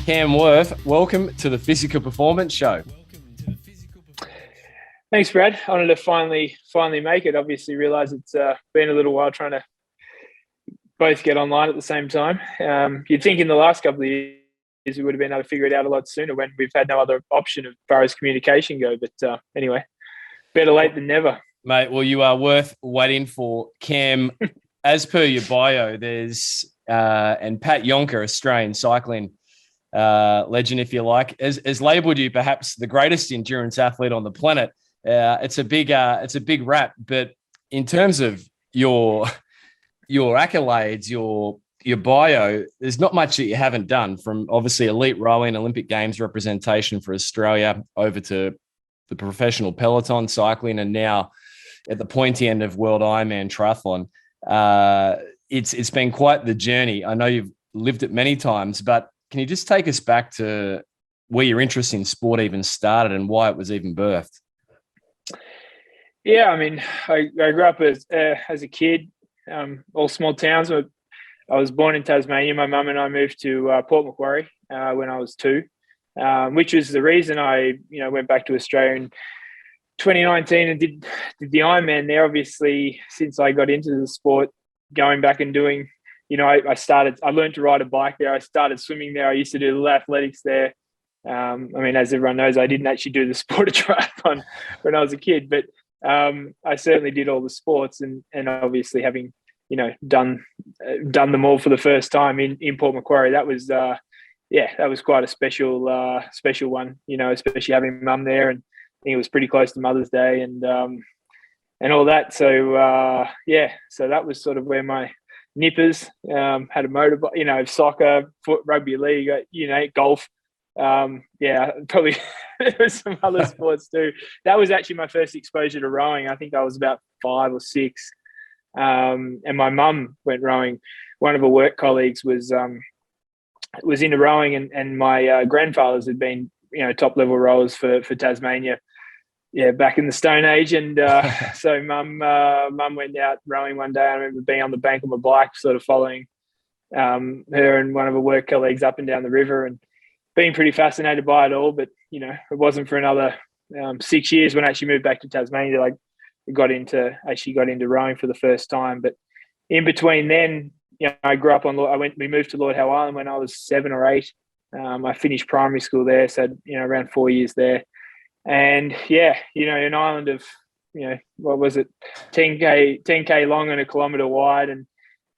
Cam Wurf, welcome to the Physical Performance Show. Thanks, Brad. I wanted to finally make it. Obviously, realised it's been a little while trying to both get online at the same time. You'd think in the last couple of years we would have been able to figure it out a lot sooner when we've had no other option as far as communication go. But anyway, better late than never. Mate, well, you are worth waiting for. Cam, as per your bio, there's and Pat Yonker, Australian cycling legend, if you like, has labelled you perhaps the greatest endurance athlete on the planet. It's a big rap, but in terms of your accolades, your bio, there's not much that you haven't done, from obviously elite rowing, Olympic Games representation for Australia, over to the professional peloton cycling, and now at the pointy end of World Ironman Triathlon. It's been quite the journey. I know you've lived it many times, but can you just take us back to where your interest in sport even started and why it was even birthed? Yeah, I mean, I grew up as a kid, all small towns. I was born in Tasmania. My mum and I moved to Port Macquarie when I was 2, which was the reason I went back to Australia in 2019 and did the Ironman there. Obviously, since I got into the sport, going back and doing, I learned to ride a bike there. I started swimming there. I used to do little athletics there. I mean, as everyone knows, I didn't actually do the sport of triathlon when I was a kid, but I certainly did all the sports, and obviously having done them all for the first time in Port Macquarie, that was that was quite a special one, especially having mum there, and I think it was pretty close to Mother's Day and all that. So so that was sort of where my nippers had a motorbike, soccer, rugby league, golf. Probably there was some other sports too. That was actually my first exposure to rowing. I think I was about 5 or 6, and my mum went rowing. One of her work colleagues was into rowing, and my grandfathers had been top level rowers for Tasmania, back in the Stone Age. And so mum went out rowing one day. I remember being on the bank of my bike, sort of following her and one of her work colleagues up and down the river, and being pretty fascinated by it all. But it wasn't for another 6 years when I actually moved back to Tasmania that I got into rowing for the first time. But in between then, I grew up we moved to Lord Howe Island when I was 7 or 8. I finished primary school there, so around 4 years there. And an island of what was it, 10k long and a kilometre wide, and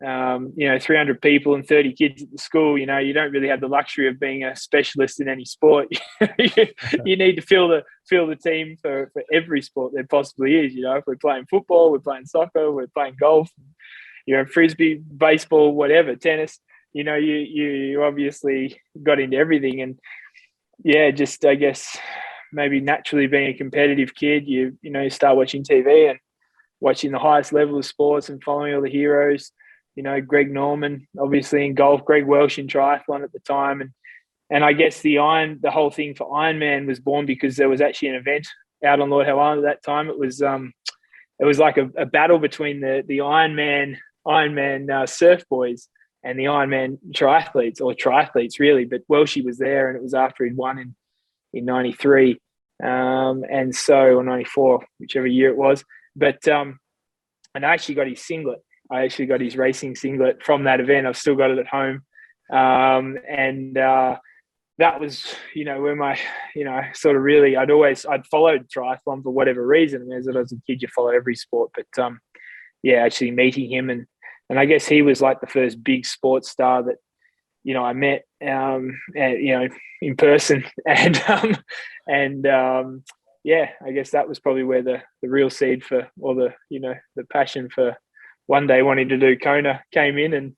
300 people and 30 kids at the school. You don't really have the luxury of being a specialist in any sport. You need to fill the team for every sport there possibly is. If we're playing football, we're playing soccer, we're playing golf, frisbee, baseball, whatever, tennis. You obviously got into everything. And just I guess maybe naturally being a competitive kid, you start watching TV and watching the highest level of sports and following all the heroes. Greg Norman, obviously in golf, Greg Welsh in triathlon at the time. And I guess the whole thing for Ironman was born because there was actually an event out on Lord Howe Island at that time. It was like a battle between the Ironman surf boys and the Ironman triathletes really. But Welshie was there, and it was after he'd won in 93. And so, or 94, whichever year it was. But and I actually got his singlet. I actually got his racing singlet from that event. I've still got it at home. That was, where my, sort of really, I'd followed triathlon for whatever reason. And as I was a kid, you follow every sport. But actually meeting him, and I guess he was like the first big sports star that, I met, in person. And, I guess that was probably where the real seed for, or the passion for one day wanting to do Kona came in. And,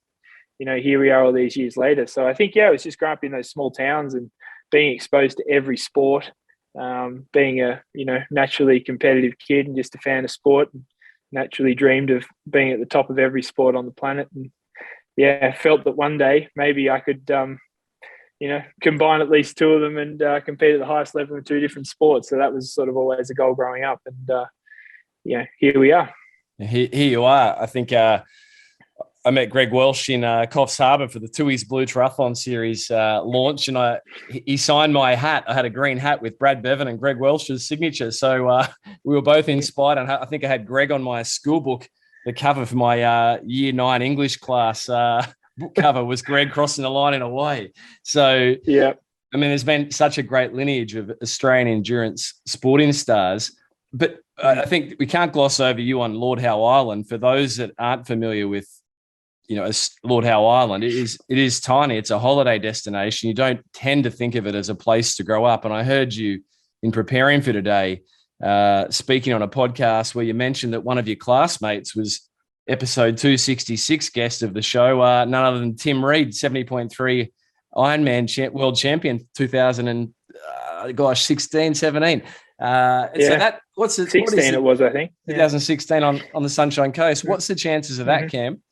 here we are all these years later. So I think, it was just growing up in those small towns and being exposed to every sport, being a, naturally competitive kid and just a fan of sport, and naturally dreamed of being at the top of every sport on the planet. And felt that one day maybe I could, combine at least 2 of them and compete at the highest level in 2 different sports. So that was sort of always a goal growing up. And, here we are. Here you are. I think I met Greg Welsh in Coffs Harbour for the Tui's Blue Triathlon Series launch, and he signed my hat. I had a green hat with Brad Bevan and Greg Welsh's signature. So we were both inspired. And I think I had Greg on my school book. The cover for my year 9 English class book cover was Greg crossing the line in Hawaii. So, yeah, I mean, there's been such a great lineage of Australian endurance sporting stars. But I think we can't gloss over you on Lord Howe Island. For those that aren't familiar with, Lord Howe Island, it is tiny. It's a holiday destination. You don't tend to think of it as a place to grow up. And I heard you in preparing for today, speaking on a podcast where you mentioned that one of your classmates was episode 266 guest of the show, none other than Tim Reed, 70.3 Ironman world champion, 2016, 17. So that what's the 16? What it was, I think, 2016 on the Sunshine Coast. What's the chances of that, Cam?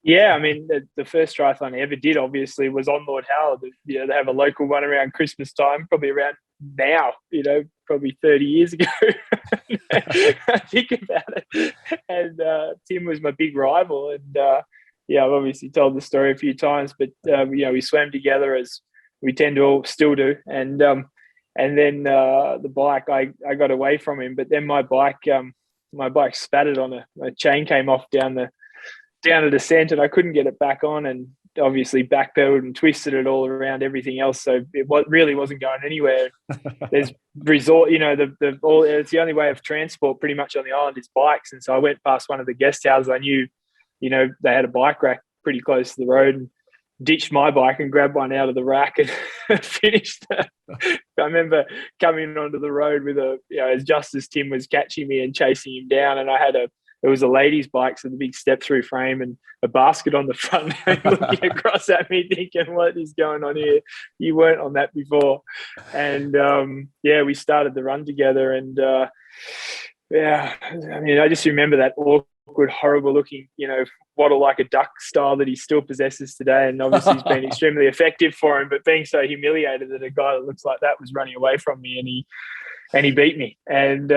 Yeah, I mean, the first triathlon I ever did, obviously, was on Lord Howe. They have a local one around Christmas time, probably around now, probably 30 years ago. I think about it. And Tim was my big rival. And, I've obviously told the story a few times, but, we swam together as we tend to all still do. And then the bike, I got away from him, but then my bike spattered on a chain came off down a descent, and I couldn't get it back on, and obviously backpedaled and twisted it all around everything else. So it really wasn't going anywhere. There's resort, it's the only way of transport pretty much on the island is bikes. And so I went past one of the guest houses. I knew, they had a bike rack pretty close to the road, and ditched my bike and grabbed one out of the rack and finished. I remember coming onto the road with just as Tim was catching me and chasing him down, and it was a lady's bike, so the big step-through frame and a basket on the front, and looking across at me thinking, what is going on here? You weren't on that before. And, we started the run together. And, I just remember that awkward, horrible-looking, waddle like a duck style that he still possesses today. And obviously he's been extremely effective for him, but being so humiliated that a guy that looks like that was running away from me, and he beat me. And,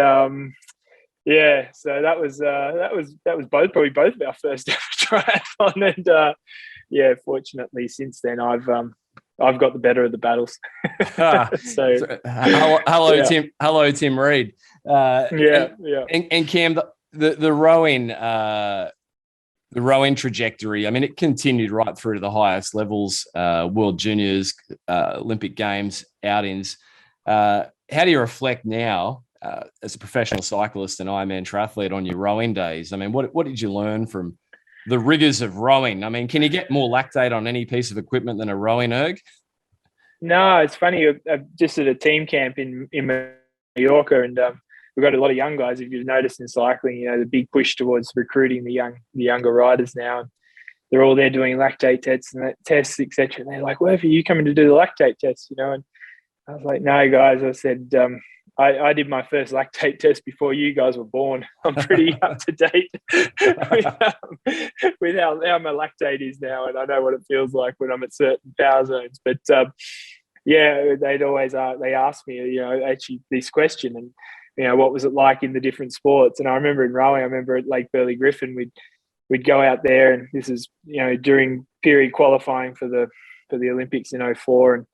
so that was probably both of our first ever triathlon, and fortunately since then I've got the better of the battles. Hello, Tim. Hello, Tim Reed. And Cam, the rowing trajectory. I mean, it continued right through to the highest levels, World Juniors, Olympic Games, outings. How do you reflect now? As a professional cyclist and Ironman triathlete on your rowing days? I mean, what did you learn from the rigors of rowing? I mean, can you get more lactate on any piece of equipment than a rowing erg? No, it's funny. I'm just at a team camp in Mallorca, and we've got a lot of young guys. If you've noticed in cycling, the big push towards recruiting the younger riders now. And they're all there doing lactate tests, etc. And they're like, "Where are you coming to do the lactate tests?" And I was like, "No, guys," I said. I did my first lactate test before you guys were born. I'm pretty up to date with how my lactate is now, and I know what it feels like when I'm at certain power zones. But they'd always they asked me, actually this question, and what was it like in the different sports? And I remember in rowing, I remember at Lake Burley Griffin, we'd go out there, and this is during period qualifying for the Olympics in 2004, and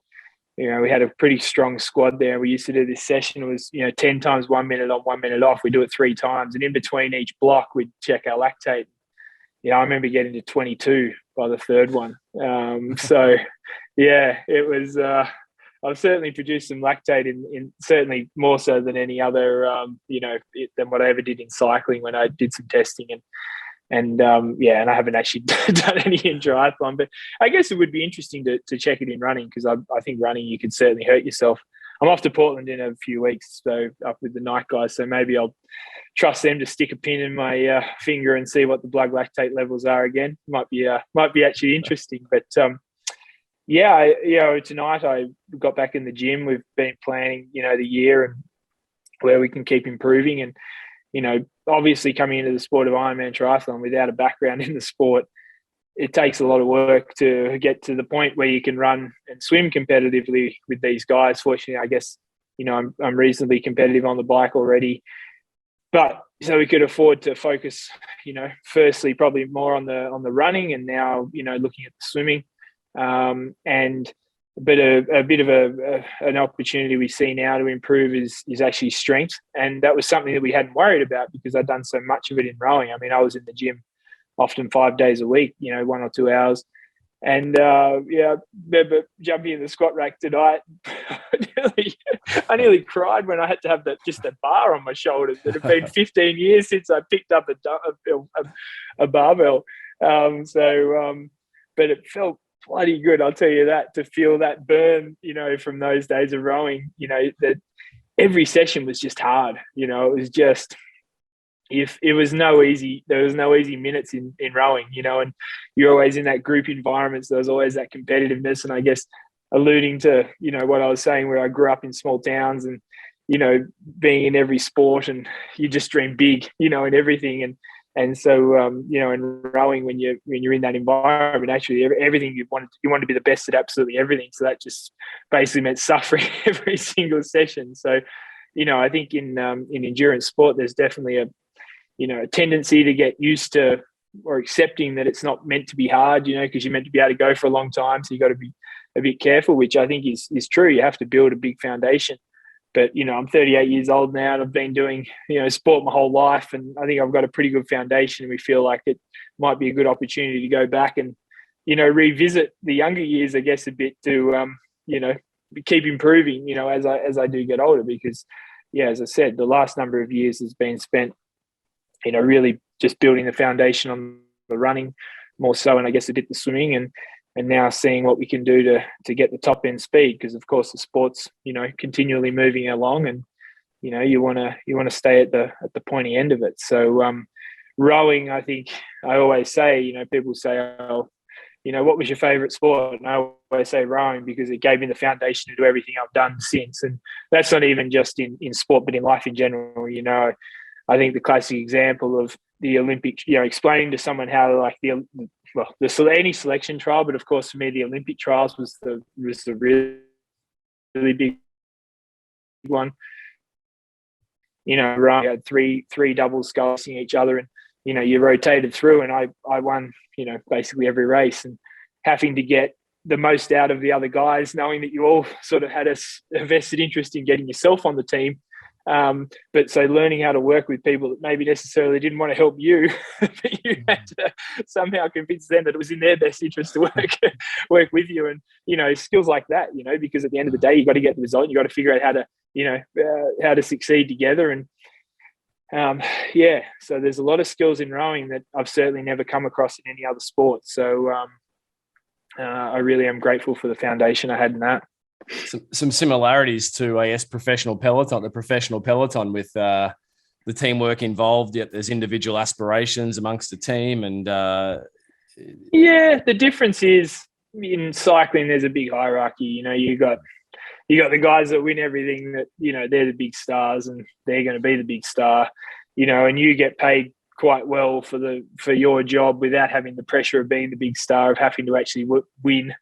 we had a pretty strong squad there. We used to do this session. It was, 10 times 1 minute on, 1 minute off. We do it 3 times. And in between each block, we'd check our lactate. I remember getting to 22 by the third one. It was, I've certainly produced some lactate in certainly more so than any other, than what I ever did in cycling when I did some testing. And I haven't actually done any in triathlon, but I guess it would be interesting to check it in running, because I think running, you could certainly hurt yourself. I'm off to Portland in a few weeks, so up with the night guys, so maybe I'll trust them to stick a pin in my finger and see what the blood lactate levels are again. Might be actually interesting. But tonight I got back in the gym. We've been planning, the year and where we can keep improving. And obviously coming into the sport of Ironman triathlon without a background in the sport, it takes a lot of work to get to the point where you can run and swim competitively with these guys. Fortunately, I guess, I'm reasonably competitive on the bike already. But so we could afford to focus, firstly probably more on the running, and now looking at the swimming, and but a bit of an opportunity we see now to improve is actually strength, and that was something that we hadn't worried about because I'd done so much of it in rowing. I mean, I was in the gym often 5 days a week, 1 or 2 hours. And I remember jumping in the squat rack tonight. I nearly cried when I had to have just a bar on my shoulders. It had been 15 years since I picked up a barbell. But it felt bloody good, I'll tell you that, to feel that burn, from those days of rowing. That every session was just hard. It was just, if it was there was no easy minutes in rowing, and you're always in that group environment. So there's always that competitiveness. And I guess alluding to, what I was saying, where I grew up in small towns and, being in every sport, and you just dream big, in everything. And so, in rowing, when you're in that environment, actually everything you want to be the best at absolutely everything. So that just basically meant suffering every single session. So, I think in endurance sport, there's definitely a tendency to get used to or accepting that it's not meant to be hard, because you're meant to be able to go for a long time. So you got to be a bit careful, which I think is true. You have to build a big foundation. But, I'm 38 years old now, and I've been doing, sport my whole life. And I think I've got a pretty good foundation. And we feel like it might be a good opportunity to go back and, revisit the younger years, I guess, a bit to, keep improving, as I do get older. Because, as I said, the last number of years has been spent, really just building the foundation on the running more so, and I guess a bit the swimming, and now seeing what we can do to get the top end speed, because of course the sport's continually moving along, and you want to stay at the pointy end of it. So rowing, I think I always say, people say, oh, what was your favorite sport? And I always say rowing, because it gave me the foundation to do everything I've done since. And that's not even just in sport, but in life in general. I think the classic example of the Olympic, explaining to someone how like any selection trial, but of course for me the Olympic trials was the really, really big one. We had three doubles sculling each other, and you rotated through, and I won basically every race, and having to get the most out of the other guys, knowing that you all sort of had a vested interest in getting yourself on the team. But so learning how to work with people that maybe necessarily didn't want to help you, but you had to somehow convince them that it was in their best interest to work with you, and skills like that, because at the end of the day, you got to get the result. You got to figure out how to succeed together, and so there's a lot of skills in rowing that I've certainly never come across in any other sport. So I really am grateful for the foundation I had in that. Some similarities to, I guess, the professional peloton with the teamwork involved, yet there's individual aspirations amongst the team. And the difference is in cycling, there's a big hierarchy. You got the guys that win everything, that, they're the big stars and they're going to be the big star, and you get paid quite well for your job without having the pressure of being the big star, of having to actually win,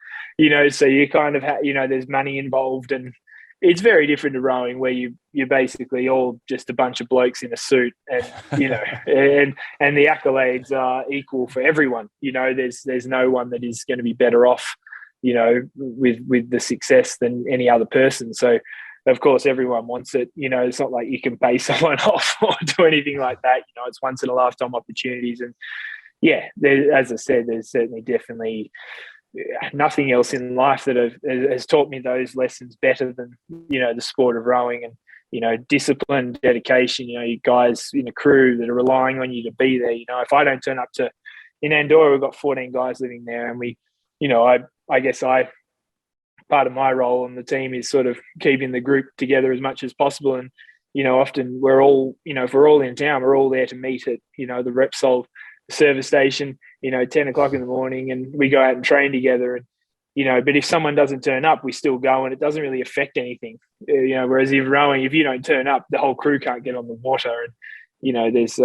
so you kind of there's money involved, and it's very different to rowing, where you're basically all just a bunch of blokes in a suit, and and the accolades are equal for everyone. There's no one that is going to be better off with the success than any other person. So of course everyone wants it. It's not like you can pay someone off or do anything like that. It's once in a lifetime opportunities. And as I said, there's certainly definitely nothing else in life that has taught me those lessons better than the sport of rowing. And discipline, dedication, you guys in a crew that are relying on you to be there. If I don't turn up in Andorra, we've got 14 guys living there, and we, I guess part of my role on the team is sort of keeping the group together as much as possible. And often we're all, if we're all in town, we're all there to meet at the Repsol service station, 10 o'clock in the morning, and we go out and train together. And but if someone doesn't turn up, we still go, and it doesn't really affect anything. Whereas if rowing, if you don't turn up, the whole crew can't get on the water. And there's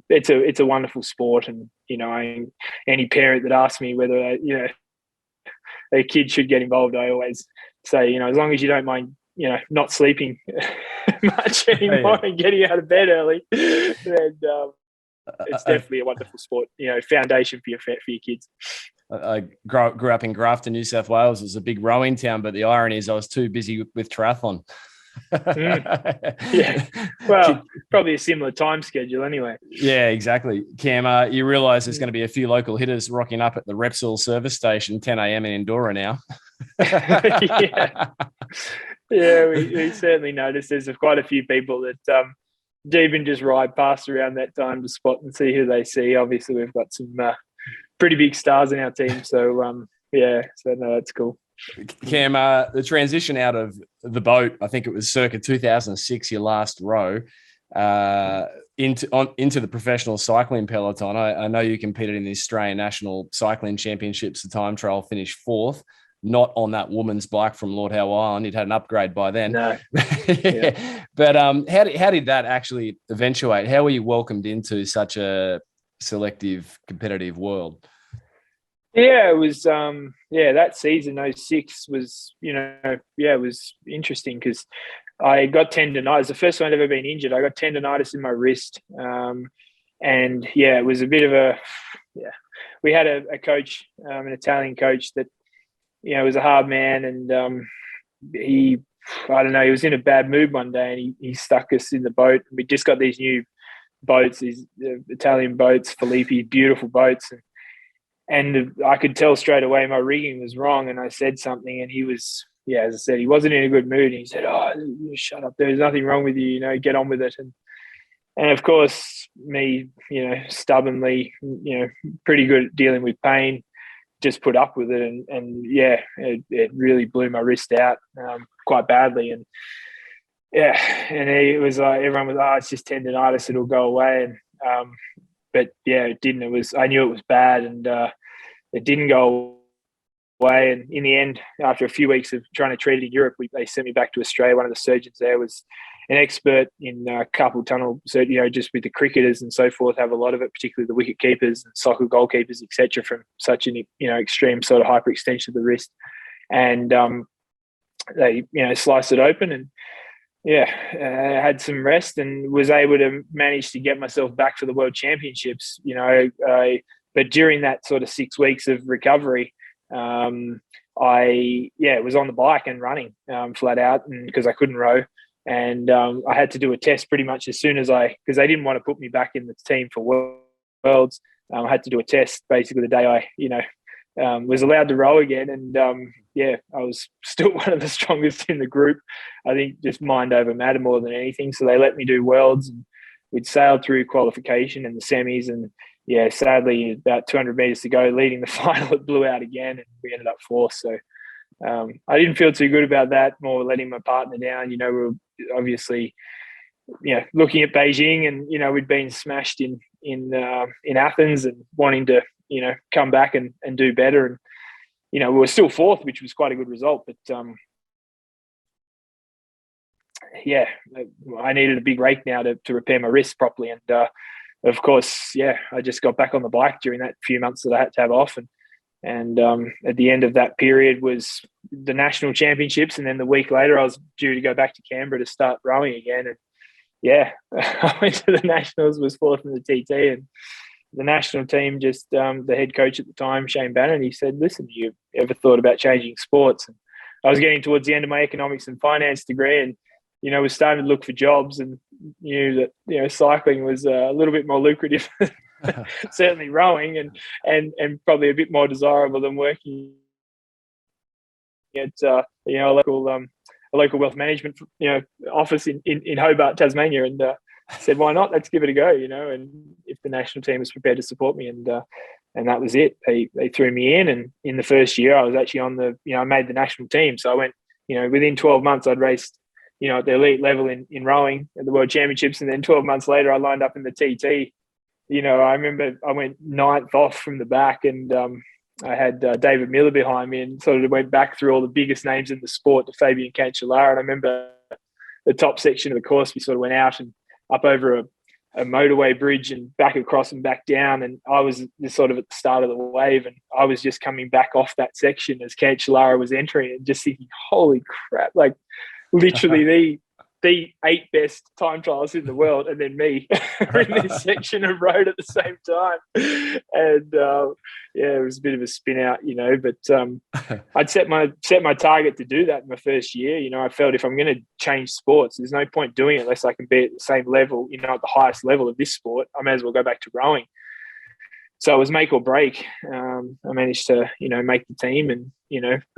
it's a wonderful sport. And any parent that asks me whether their kid should get involved, I always say, as long as you don't mind not sleeping much anymore and getting out of bed early, then it's definitely a wonderful sport. Foundation for your kids. I grew up in Grafton, New South Wales. It was a big rowing town, but the irony is I was too busy with triathlon. Yeah, well, probably a similar time schedule anyway. Yeah, exactly. Cam, you realise there's going to be a few local hitters rocking up at the Repsol service station 10 a.m. in Indora now. Yeah, we certainly noticed there's quite a few people that even just ride past around that time to spot and see who they see. Obviously, we've got some pretty big stars in our team, so so no, that's cool. Cam, the transition out of the boat, I think it was circa 2006, your last row, into the professional cycling peloton. I know you competed in the Australian National Cycling Championships. The time trial finished 4th, not on that woman's bike from Lord Howe Island. You'd had an upgrade by then. No. Yeah. But how did that actually eventuate? How were you welcomed into such a selective competitive world? Yeah, it was that season 06 was it was interesting because I got tendonitis. The first time I'd ever been injured. I got tendonitis in my wrist, and it was a bit of we had a coach, an Italian coach that was a hard man, and he was in a bad mood one day, and he stuck us in the boat. We just got these new boats, these Italian boats, Filippi, beautiful boats, and I could tell straight away my rigging was wrong, and I said something, and he was, as I said, he wasn't in a good mood. And he said, "Oh, shut up! There's nothing wrong with you. Get on with it." And of course, me, stubbornly, pretty good at dealing with pain, just put up with it, and it really blew my wrist out quite badly, and it was like everyone was, "Oh, it's just tendonitis; it'll go away." And but it didn't. I knew it was bad, and it didn't go away. And in the end, after a few weeks of trying to treat it in Europe, they sent me back to Australia. One of the surgeons there was an expert in carpal tunnel, so just with the cricketers and so forth, have a lot of it, particularly the wicket keepers and soccer goalkeepers, etc., from such an extreme sort of hyperextension of the wrist. And they sliced it open, and I had some rest and was able to manage to get myself back for the World Championships. But during that sort of 6 weeks of recovery, I was on the bike and running flat out, and because I couldn't row, and I had to do a test pretty much as soon as because they didn't want to put me back in the team for Worlds. I had to do a test basically the day I was allowed to row again, and I was still one of the strongest in the group. I think just mind over matter more than anything. So they let me do Worlds, and we'd sailed through qualification and the semis, and sadly about 200 meters to go, leading the final, it blew out again, and we ended up 4th. So I didn't feel too good about that. More letting my partner down. We were obviously looking at Beijing, and we'd been smashed in Athens, and wanting to come back and do better. And we were still 4th, which was quite a good result. But I needed a big rake now to repair my wrist properly. And of course, I just got back on the bike during that few months that I had to have off. And at the end of that period was the national championships. And then the week later, I was due to go back to Canberra to start rowing again. And I went to the nationals, was 4th in the TT, and the national team, just the head coach at the time, Shane Bannon, he said, "Listen, you ever thought about changing sports?" And I was getting towards the end of my economics and finance degree, and was starting to look for jobs, and knew that cycling was a little bit more lucrative, certainly rowing, and probably a bit more desirable than working at a local wealth management office in Hobart, Tasmania, and said, "Why not? Let's give it a go." And if the national team was prepared to support me, and that was it. They threw me in, and in the first year, I was actually on I made the national team. So I went, within 12 months, I'd raced, at the elite level in rowing at the World Championships, and then 12 months later, I lined up in the TT. I remember I went 9th off from the back, and I had David Miller behind me, and sort of went back through all the biggest names in the sport to Fabian Cancellara. And I remember the top section of the course, we sort of went out and up over a motorway bridge and back across and back down. And I was just sort of at the start of the wave, and I was just coming back off that section as Cancellara was entering, and just thinking, holy crap, like literally the 8 best time trials in the world, and then me in this section of road at the same time. And it was a bit of a spin out, but I'd set my target to do that in my first year. I felt if I'm going to change sports, there's no point doing it unless I can be at the same level, at the highest level of this sport. I may as well go back to rowing. So it was make or break. I managed to, make the team and,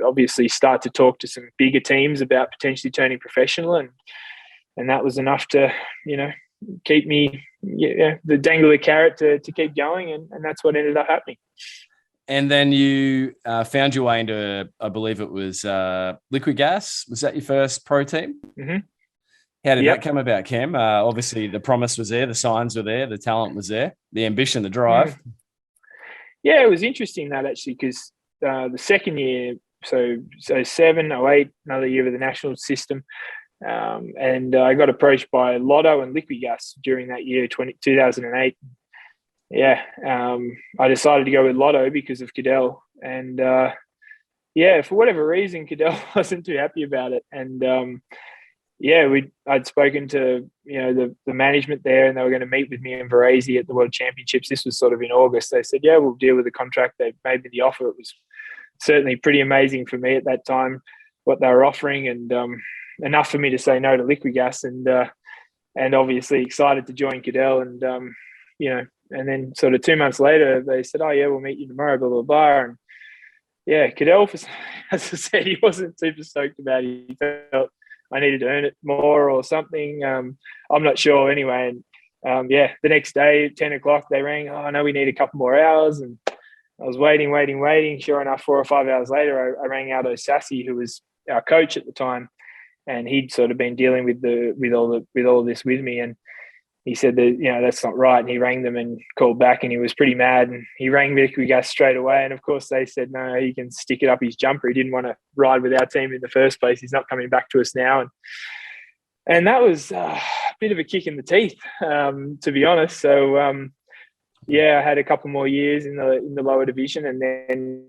obviously start to talk to some bigger teams about potentially turning professional. And that was enough to, keep me, the dangle the carrot to keep going. And that's what ended up happening. And then you found your way into, I believe it was Liquid Gas. Was that your first pro team? Mm-hmm. How did that come about, Cam? Obviously, the promise was there, the signs were there, the talent was there, the ambition, the drive. Yeah, it was interesting that actually, because the second year, so 07, 08, another year with the national system, and I got approached by Lotto and Liquid Gas during that year, 2008. Yeah, I decided to go with Lotto because of Cadell, and for whatever reason, Cadell wasn't too happy about it, and I'd spoken to the management there, and they were going to meet with me in Varese at the World Championships. This was sort of in August. They said, "Yeah, we'll deal with the contract." They made me the offer. It was certainly pretty amazing for me at that time what they were offering, and enough for me to say no to Liquid Gas, and obviously excited to join Cadell, and and then sort of 2 months later they said, "Oh yeah, we'll meet you tomorrow." Blah blah blah, and Cadell, as I said, he wasn't super stoked about it. He felt I needed to earn it more or something. I'm not sure anyway. And the next day at 10 o'clock, they rang, "Oh, no, we need a couple more hours." And I was waiting. Sure enough, 4 or 5 hours later, I rang Aldo Sassi, who was our coach at the time. And he'd sort of been dealing with all of this with me. And he said that, that's not right. And he rang them and called back, and he was pretty mad. And he rang Liquid Gas straight away. And of course they said, "No, he can stick it up his jumper. He didn't want to ride with our team in the first place. He's not coming back to us now." And that was a bit of a kick in the teeth, to be honest. So, I had a couple more years in the lower division, and then,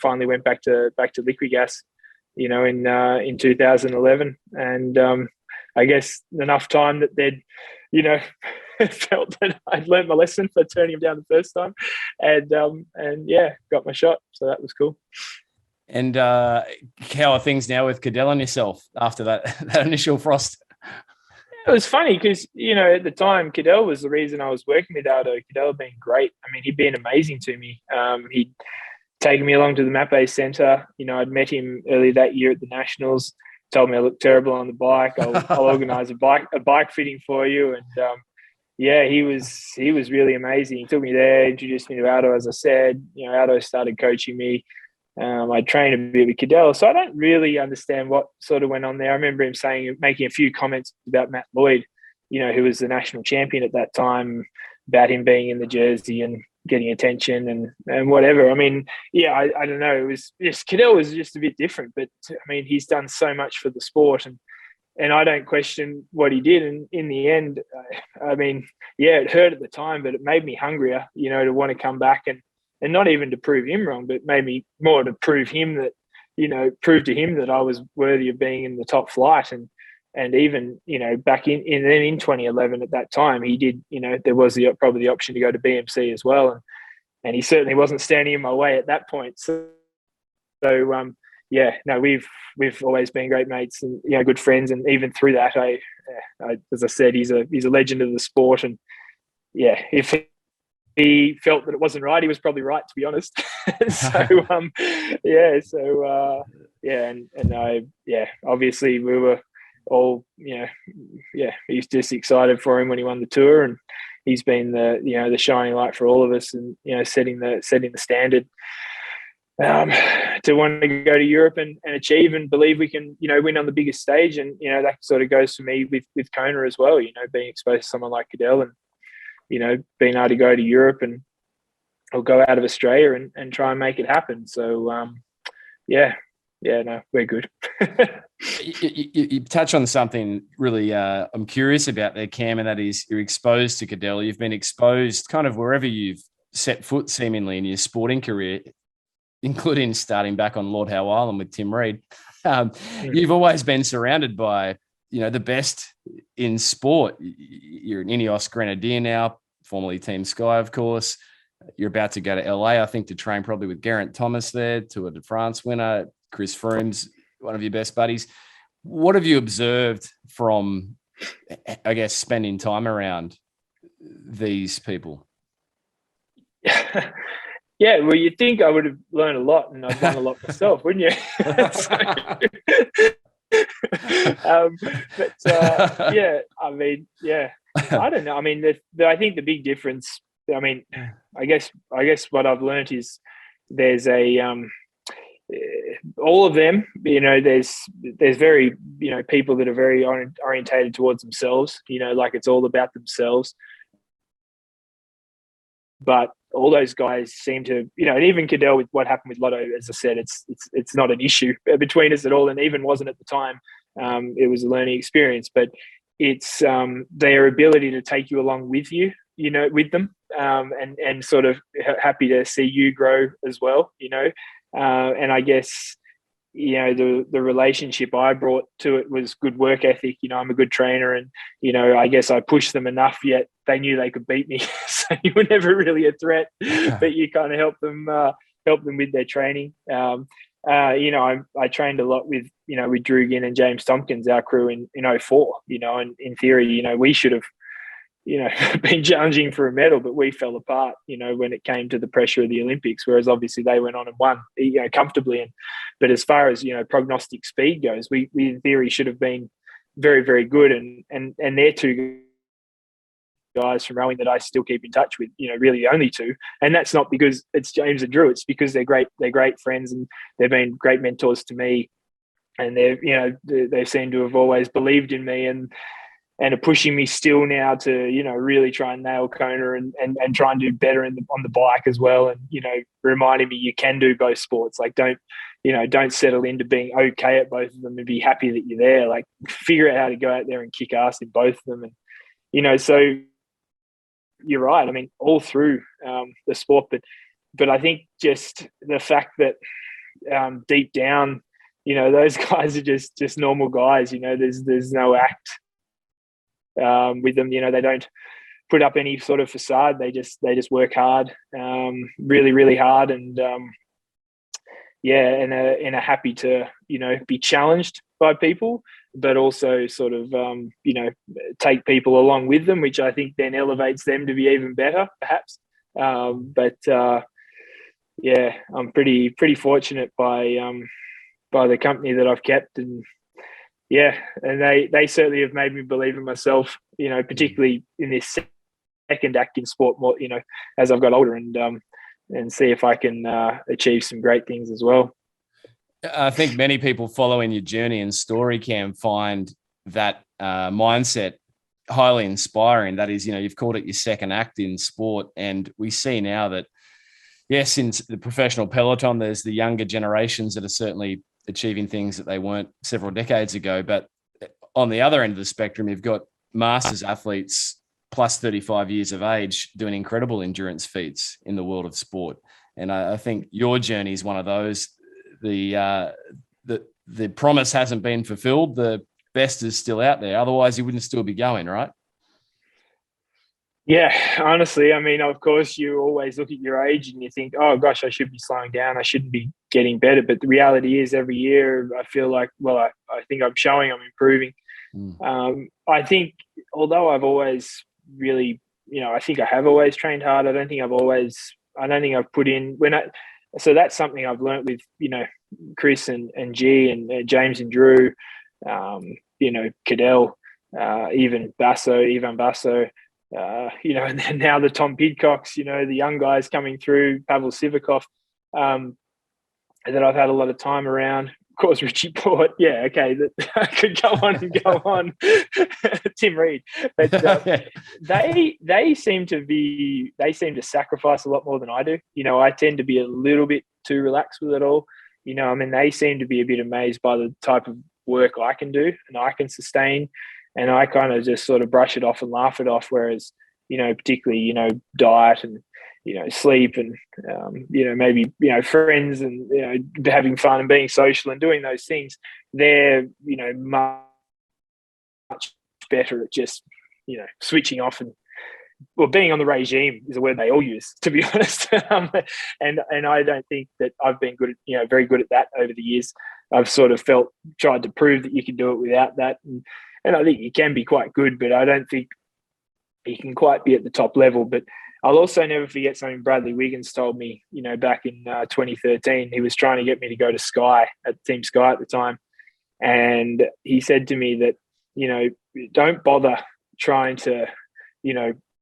finally went back to Liquid Gas, in 2011. And, I guess enough time that they'd, felt that I'd learned my lesson for turning him down the first time, and got my shot. So that was cool. And how are things now with Cadell and yourself after that initial frost? It was funny because, at the time, Cadell was the reason I was working with Aldo. Cadell had been great. I mean, he'd been amazing to me. He'd taken me along to the Mapei Centre. I'd met him earlier that year at the Nationals. Told me I looked terrible on the bike. I'll organise a bike fitting for you. And he was really amazing. He took me there, introduced me to Aldo, as I said. Aldo started coaching me. I trained a bit with Cadell, so I don't really understand what sort of went on there. I remember him making a few comments about Matt Lloyd, who was the national champion at that time, about him being in the jersey and getting attention and whatever. I mean, I don't know. It was just, Cadell was just a bit different, but I mean, he's done so much for the sport, and I don't question what he did. And in the end, I mean, it hurt at the time, but it made me hungrier, to want to come back and not even to prove him wrong, but maybe more to prove him that, prove to him that I was worthy of being in the top flight. And even, back in 2011 at that time, he did, there was probably the option to go to BMC as well. And he certainly wasn't standing in my way at that point. So we've always been great mates and, good friends. And even through that, I as I said, he's a legend of the sport. And if he felt that it wasn't right, he was probably right, to be honest. Obviously we were all, he's just excited for him when he won the tour, and he's been the shining light for all of us, and setting the standard to want to go to Europe and achieve and believe we can win on the biggest stage. And that sort of goes for me with Kona as well, being exposed to someone like Cadell, and being able to go to Europe or go out of Australia and try and make it happen. So we're good. You touch on something really I'm curious about there, Cam, and that is you're exposed to Cadell. You've been exposed kind of wherever you've set foot seemingly in your sporting career. including starting back on Lord Howe Island with Tim Reed, you've always been surrounded by, the best in sport. You're an INEOS Grenadier now, formerly Team Sky, of course. You're about to go to LA, I think, to train probably with Geraint Thomas there, Tour de France winner. Chris Froome's one of your best buddies. What have you observed from, I guess, spending time around these people? Yeah, well, you'd think I would have learned a lot, and I've done a lot myself, wouldn't you? Yeah, I mean, yeah, I don't know. I mean, I think the big difference, I mean, I guess what I've learned is there's all of them, there's very, people that are very orientated towards themselves, like it's all about themselves. But all those guys seem to, and even Cadell, with what happened with Lotto, as I said, it's not an issue between us at all, and even wasn't at the time. It was a learning experience, but it's their ability to take you along with you, with them, and sort of happy to see you grow as well, and I guess, the relationship I brought to it was good work ethic. I'm a good trainer, and, I guess I pushed them enough, yet they knew they could beat me. So you were never really a threat, but you kind of help them with their training. I trained a lot with Drew Ginn and James Tompkins, our crew in 2004, and in theory, we should have, been challenging for a medal, but we fell apart, when it came to the pressure of the Olympics, whereas obviously they went on and won, comfortably. But as far as, prognostic speed goes, we in theory should have been very, very good. And they're two guys from rowing that I still keep in touch with, really the only two. And that's not because it's James and Drew, it's because they're great friends, and they've been great mentors to me. And they seem to have always believed in me, and are pushing me still now to, really try and nail Kona and try and do better on the bike as well. And, reminding me you can do both sports. Like, don't settle into being okay at both of them and be happy that you're there. Like, figure out how to go out there and kick ass in both of them. And, so you're right. I mean, all through the sport, but I think just the fact that deep down, those guys are just normal guys. There's no act with them. They don't put up any sort of facade. They just work hard, really, really hard, and and are happy to be challenged by people, but also sort of take people along with them, which I think then elevates them to be even better, perhaps. I'm pretty fortunate by the company that I've kept, and they certainly have made me believe in myself, particularly in this second act in sport more, as I've got older, and see if I can achieve some great things as well. I think many people following your journey and story, Cam, find that mindset highly inspiring. That is, you've called it your second act in sport. And we see now that, yes, in the professional peloton, there's the younger generations that are certainly achieving things that they weren't several decades ago. But on the other end of the spectrum, you've got masters athletes plus 35 years of age doing incredible endurance feats in the world of sport. And I think your journey is one of those. The promise hasn't been fulfilled. The best is still out there. Otherwise, you wouldn't still be going, right? Yeah, honestly, I mean, of course, you always look at your age and you think, oh, gosh, I should be slowing down. I shouldn't be getting better. But the reality is every year I feel like, well, I think I'm showing I'm improving. I think although I've always really, I think I have always trained hard. I don't think I've put in so that's something I've learned with, Chris and G and James and Drew, Cadell, even Ivan Basso, and then now the Tom Pidcocks, the young guys coming through, Pavel Sivakov, that I've had a lot of time around. Of course, Richie Port, yeah, okay, I could go on and go on. Tim Reed, but they seem to sacrifice a lot more than I do. I tend to be a little bit too relaxed with it all. They seem to be a bit amazed by the type of work I can do and I can sustain, and I kind of just sort of brush it off and laugh it off. Whereas, particularly, diet sleep and, maybe, friends and, having fun and being social and doing those things, they're, much better at just, switching off and, well, being on the regime is a word they all use, to be honest. And I don't think that I've been very good at that over the years. I've sort of tried to prove that you can do it without that. And I think you can be quite good, but I don't think you can quite be at the top level. But I'll also never forget something Bradley Wiggins told me, back in 2013. He was trying to get me to go to Sky, at Team Sky at the time. And he said to me that, don't bother trying to,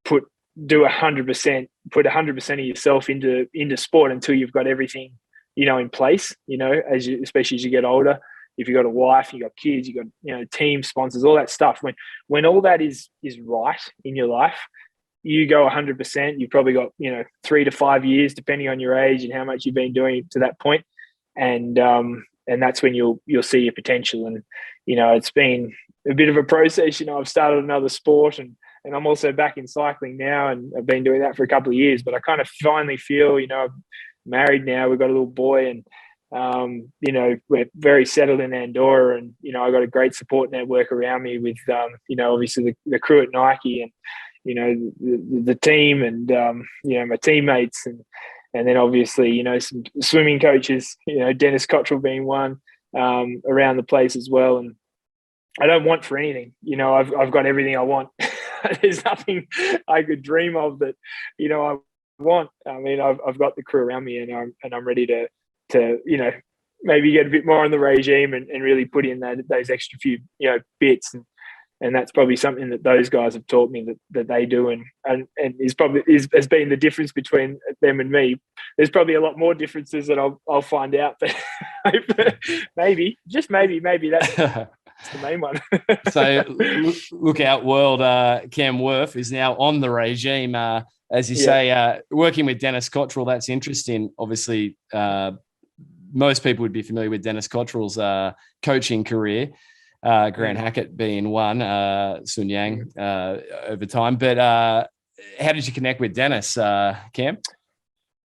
put 100% of yourself into sport until you've got everything, in place, especially as you get older. If you've got a wife, you've got kids, you've got, team sponsors, all that stuff. When all that is right in your life, you go 100%. You've probably got, 3 to 5 years, depending on your age and how much you've been doing to that point. And that's when you'll see your potential. And, it's been a bit of a process. I've started another sport and I'm also back in cycling now, and I've been doing that for a couple of years, but I kind of finally feel, I'm married now. We've got a little boy, and, we're very settled in Andorra, and, I got a great support network around me with, obviously the crew at Nike and, the team and, my teammates and then obviously, some swimming coaches, Dennis Cottrell being one, around the place as well. And I don't want for anything, I've got everything I want. There's nothing I could dream of that, I want. I mean, I've got the crew around me, and I'm ready to maybe get a bit more on the regime and really put in those extra few bits, and that's probably something that those guys have taught me that they do, and has been the difference between them and me. There's probably a lot more differences that I'll find out, but maybe that's the main one. So look out, world. Cam Wurf is now on the regime. As you say, working with Dennis Cottrell, that's interesting. Obviously, most people would be familiar with Dennis Cottrell's coaching career, Grant Hackett being one, Sun Yang over time. But how did you connect with Dennis, Cam?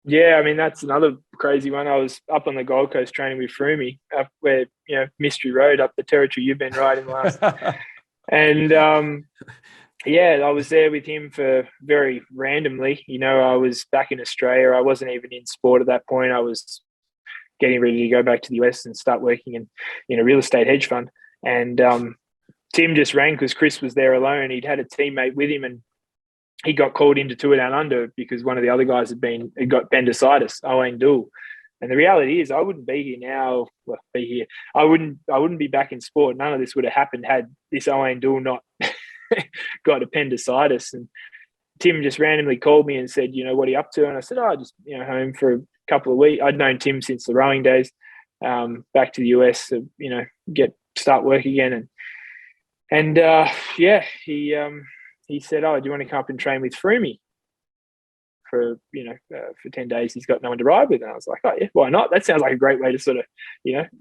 Yeah, I mean, that's another crazy one. I was up on the Gold Coast training with Frumi, up where, Mystery Road, up the territory you've been riding last. And, I was there with him for very randomly. I was back in Australia. I wasn't even in sport at that point. I was getting ready to go back to the US and start working in a real estate hedge fund. And Tim just rang because Chris was there alone. He'd had a teammate with him, and he got called into Tour Down Under because one of the other guys had got appendicitis, Owen Dool. And the reality is, I wouldn't be here now. Well, I wouldn't be back in sport. None of this would have happened had this Owen Dool not got appendicitis. And Tim just randomly called me and said, what are you up to? And I said, just home for a couple of weeks. I'd known Tim since the rowing days. Back to the US to start work again. And he said, do you want to come up and train with Frumi for 10 days? He's got no one to ride with. And I was like, oh yeah, why not? That sounds like a great way to sort of,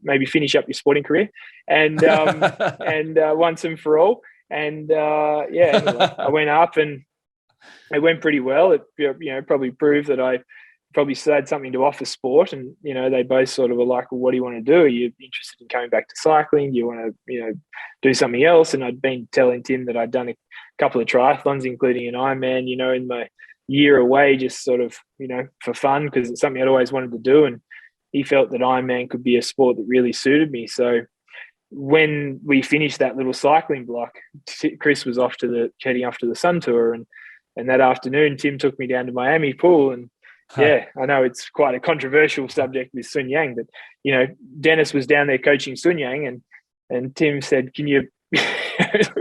maybe finish up your sporting career and once and for all. And anyway, I went up and it went pretty well. It probably proved that I probably had something to offer sport, and they both sort of were like, well, what do you want to do? Are you interested in coming back to cycling? Do you want to do something else? And I'd been telling Tim that I'd done a couple of triathlons, including an Ironman, in my year away, just sort of for fun, because it's something I'd always wanted to do. And he felt that Ironman could be a sport that really suited me. So when we finished that little cycling block, Chris was heading off to the Sun Tour, and that afternoon Tim took me down to Miami pool. And yeah, I know it's quite a controversial subject with Sun Yang, but Dennis was down there coaching Sun Yang, and Tim said, "Can you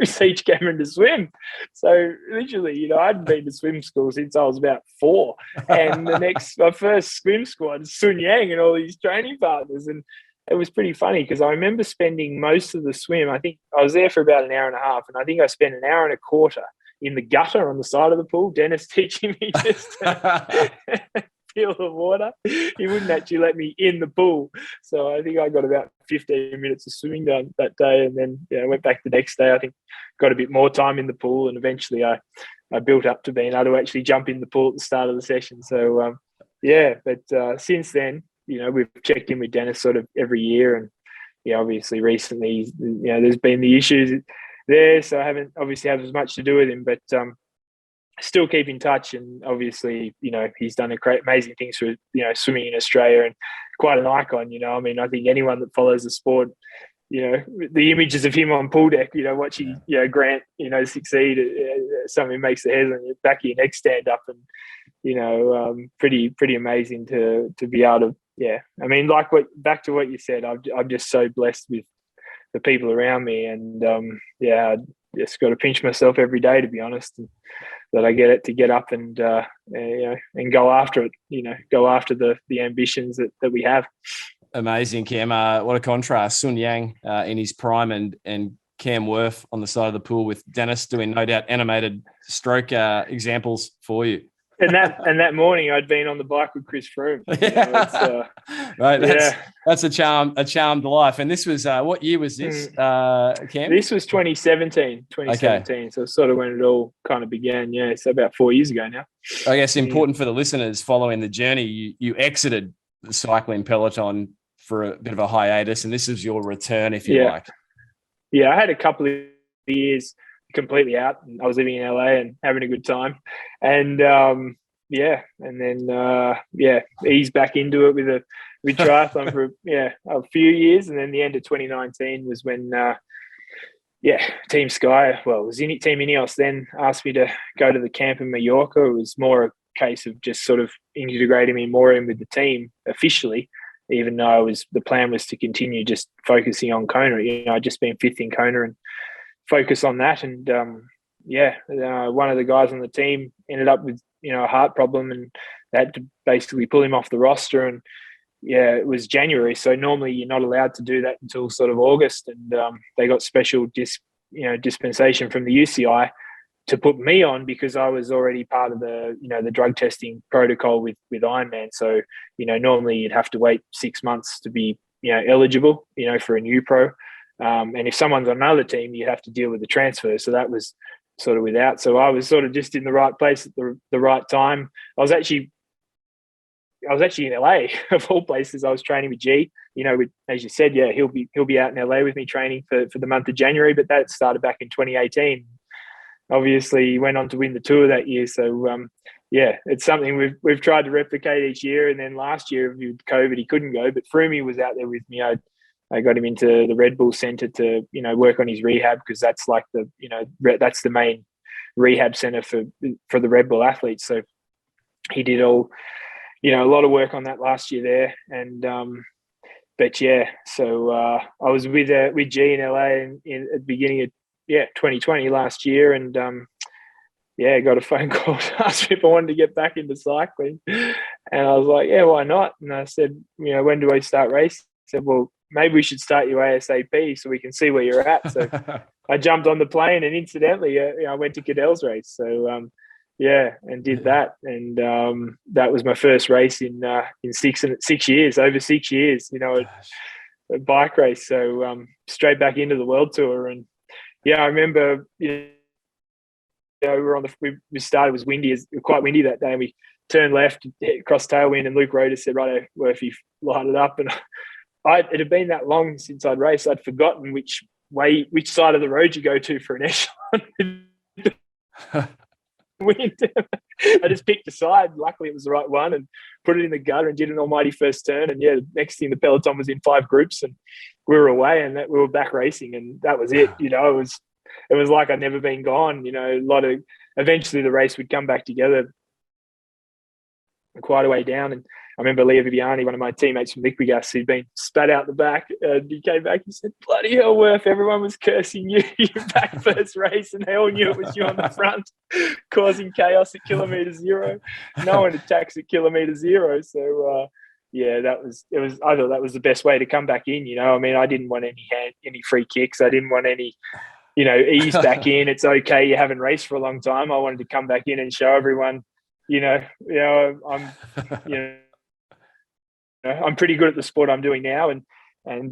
teach Cameron to swim?" So literally, I hadn't been to swim school since I was about 4, and my first swim squad, Sun Yang and all these training partners, and it was pretty funny because I remember spending most of the swim. I think I was there for about an hour and a half, and I think I spent an hour and a quarter in the gutter on the side of the pool, Dennis teaching me just feel the water. He wouldn't actually let me in the pool. So I think I got about 15 minutes of swimming done that day, and then went back the next day. I think got a bit more time in the pool, and eventually I built up to being able to actually jump in the pool at the start of the session. So but since then, we've checked in with Dennis sort of every year, and obviously recently, there's been the issues there, so I haven't obviously had as much to do with him, but still keep in touch. And obviously, he's done amazing things for swimming in Australia, and quite an icon. I think anyone that follows the sport, the images of him on pool deck, watching Grant succeed, something makes the hairs on your back of your neck stand up, and pretty amazing to be able to. Back to what you said, I'm just so blessed with the people around me, and I just got to pinch myself every day, to be honest, and that I get up and go after it, go after the ambitions that we have. Amazing, Cam. What a contrast. Sun Yang in his prime and Cam Wurf on the side of the pool, with Dennis doing no doubt animated stroke examples for you. And that morning I'd been on the bike with Chris Froome. Right. That's a charmed life. And this was, what year was this, Cam? This was 2017. Okay. So sort of when it all kind of began. Yeah. So about 4 years ago now. I guess important for the listeners following the journey, you exited the cycling peloton for a bit of a hiatus, and this is your return, if you like. Yeah. I had a couple of years completely out, and I was living in LA and having a good time, and eased back into it with triathlon for a few years, and then the end of 2019 was when Team Sky, well, it was Team INEOS then, asked me to go to the camp in Mallorca. It was more a case of just sort of integrating me more in with the team officially, even though the plan was to continue just focusing on Kona. I'd just been fifth in Kona and focus on that, and one of the guys on the team ended up with a heart problem, and they had to basically pull him off the roster. And it was January, so normally you're not allowed to do that until sort of August, and they got special dispensation from the UCI to put me on, because I was already part of the drug testing protocol with Ironman. So normally you'd have to wait 6 months to be eligible for a new pro. And if someone's on another team, you have to deal with the transfer. So that was sort of without. So I was sort of just in the right place at the right time. I was actually in LA of all places. I was training with G. As you said, he'll be out in LA with me training for the month of January. But that started back in 2018. Obviously, he went on to win the Tour that year. So it's something we've tried to replicate each year. And then last year with COVID, he couldn't go, but Froomey was out there with me. I got him into the Red Bull Center to, work on his rehab, because that's like that's the main rehab center for the Red Bull athletes. So he did a lot of work on that last year there. And, so I was with G in LA at the beginning of 2020 last year, and got a phone call to ask me if I wanted to get back into cycling, and I was like, why not? And I said, when do I start racing? I said, well, maybe we should start you ASAP so we can see where you're at. So I jumped on the plane, and incidentally, I went to Cadell's race. So and did that, and that was my first race in 6 years, over 6 years. A bike race. So straight back into the World Tour, and I remember we started, it was windy, quite windy that day, and we turned left, across tailwind, and Luke Roder said, "Righto, Murphy, light it up." And it had been that long since I'd raced, I'd forgotten which side of the road you go to for an echelon. I just picked a side. Luckily, it was the right one, and put it in the gutter and did an almighty first turn. And the next thing, the peloton was in 5 groups, and we were away, and we were back racing, and that was it. It was like I'd never been gone. Eventually the race would come back together quite a way down, and I remember Leo Viviani, one of my teammates from Liquigas, who'd been spat out the back. He came back and said, "Bloody hell, Wurf, everyone was cursing you back first race, and they all knew it was you on the front, causing chaos at kilometre 0. No one attacks at kilometre 0." So, I thought that was the best way to come back in. I didn't want any free kicks. I didn't want any, ease back in. It's okay, you haven't raced for a long time. I wanted to come back in and show everyone, I'm I'm pretty good at the sport I'm doing now, and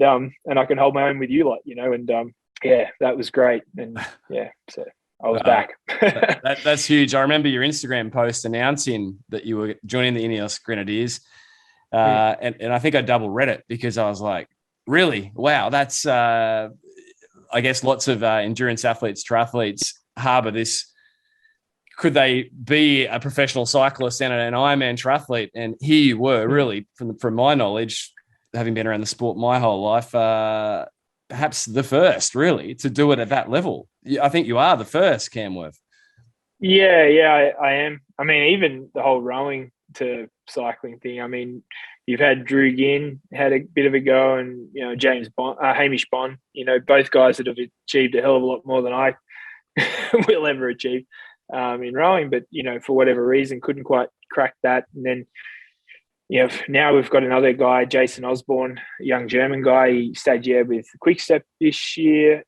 I can hold my own with you, that was great. And so I was back. That's huge. I remember your Instagram post announcing that you were joining the INEOS Grenadiers. And I think I double read it because I was like, really? Wow. That's, I guess lots of endurance athletes, triathletes harbor this. Could they be a professional cyclist and an Ironman triathlete? And here you were, really, from my knowledge, having been around the sport my whole life, perhaps the first, really, to do it at that level. I think you are the first, Cam Wurf. Yeah, I am. I mean, even the whole rowing to cycling thing. I mean, you've had Drew Ginn had a bit of a go, and Hamish Bond. Both guys that have achieved a hell of a lot more than I will ever achieve in rowing, but for whatever reason couldn't quite crack that. And then now we've got another guy, Jason Osborne, a young German guy. He stagiaired with Quickstep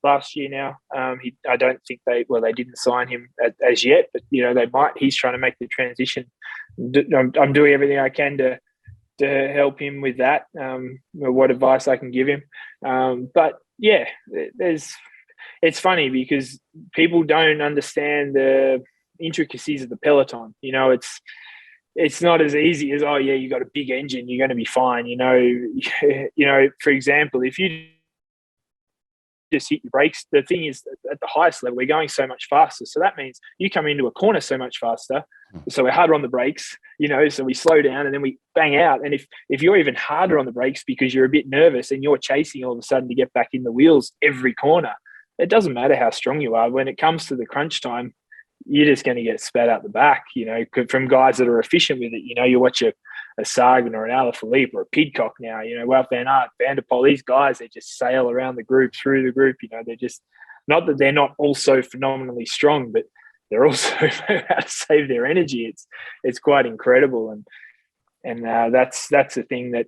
last year now. I don't think they didn't sign him as yet, but they might. He's trying to make the transition. I'm doing everything I can to help him with that. What advice I can give him. But yeah, it's funny because people don't understand the intricacies of the peloton. It's not as easy as, you got a big engine, you're going to be fine. For example, if you just hit your brakes, the thing is, at the highest level, we're going so much faster. So that means you come into a corner so much faster. So we're harder on the brakes, so we slow down and then we bang out. And if you're even harder on the brakes because you're a bit nervous and you're chasing all of a sudden to get back in the wheels every corner, it doesn't matter how strong you are. When it comes to the crunch time, you're just going to get spat out the back, from guys that are efficient with it. You watch a Sagan or an Alaphilippe or a Pidcock now, Wout van Aert, Van der Poel, these guys, they just sail around the group, through the group. They're just, not that they're not also phenomenally strong, but they're also how to save their energy. It's quite incredible. And that's the thing that,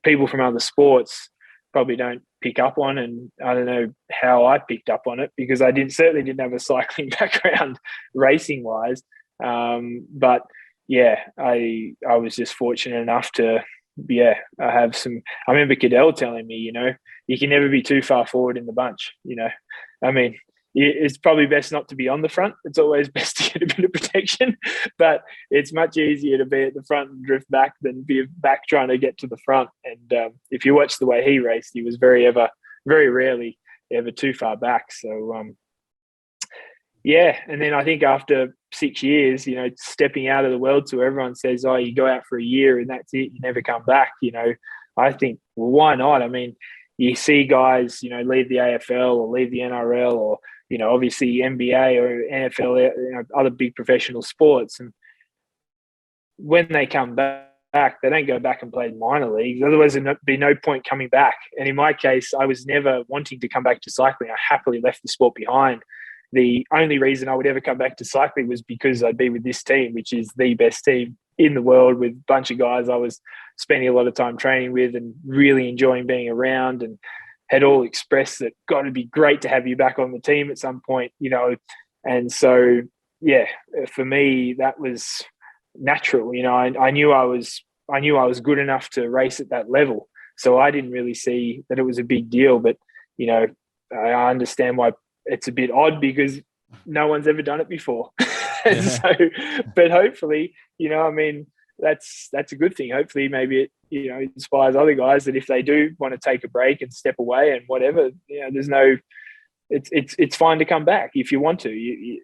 people from other sports probably don't pick up on. And I don't know how I picked up on it because I certainly didn't have a cycling background racing wise. But yeah, I was just fortunate enough to, I remember Cadell telling me, you can never be too far forward in the bunch. I mean, it's probably best not to be on the front. It's always best to get a bit of protection, but it's much easier to be at the front and drift back than be back trying to get to the front. And if you watch the way he raced, he was very rarely ever too far back. So, and then I think after 6 years, stepping out of the world tour, everyone says, you go out for a year and that's it. You never come back. I think, well, why not? I mean, you see guys, leave the AFL or leave the NRL or, obviously NBA or NFL, other big professional sports. And when they come back, they don't go back and play minor leagues. Otherwise, there'd be no point coming back. And in my case, I was never wanting to come back to cycling. I happily left the sport behind. The only reason I would ever come back to cycling was because I'd be with this team, which is the best team in the world, with a bunch of guys I was spending a lot of time training with and really enjoying being around, and had all expressed that, God, it'd be great to have you back on the team at some point, And so, for me, that was natural. I knew I was good enough to race at that level. So I didn't really see that it was a big deal, but, I understand why it's a bit odd because no one's ever done it before. And so, but hopefully, that's a good thing. Hopefully maybe it, inspires other guys that if they do want to take a break and step away and whatever, it's fine to come back if you want to.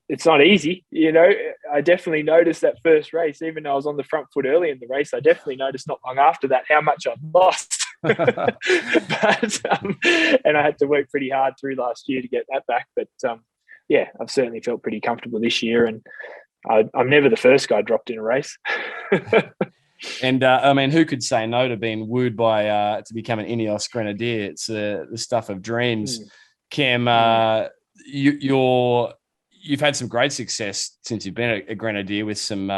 It's not easy. I definitely noticed that first race, even though I was on the front foot early in the race, I definitely noticed not long after that how much I'd lost. But and I had to work pretty hard through last year to get that back. But I've certainly felt pretty comfortable this year, and I'm never the first guy dropped in a race. And I mean, who could say no to being wooed by to become an INEOS Grenadier? It's the stuff of dreams. Cam, you've had some great success since you've been a Grenadier with some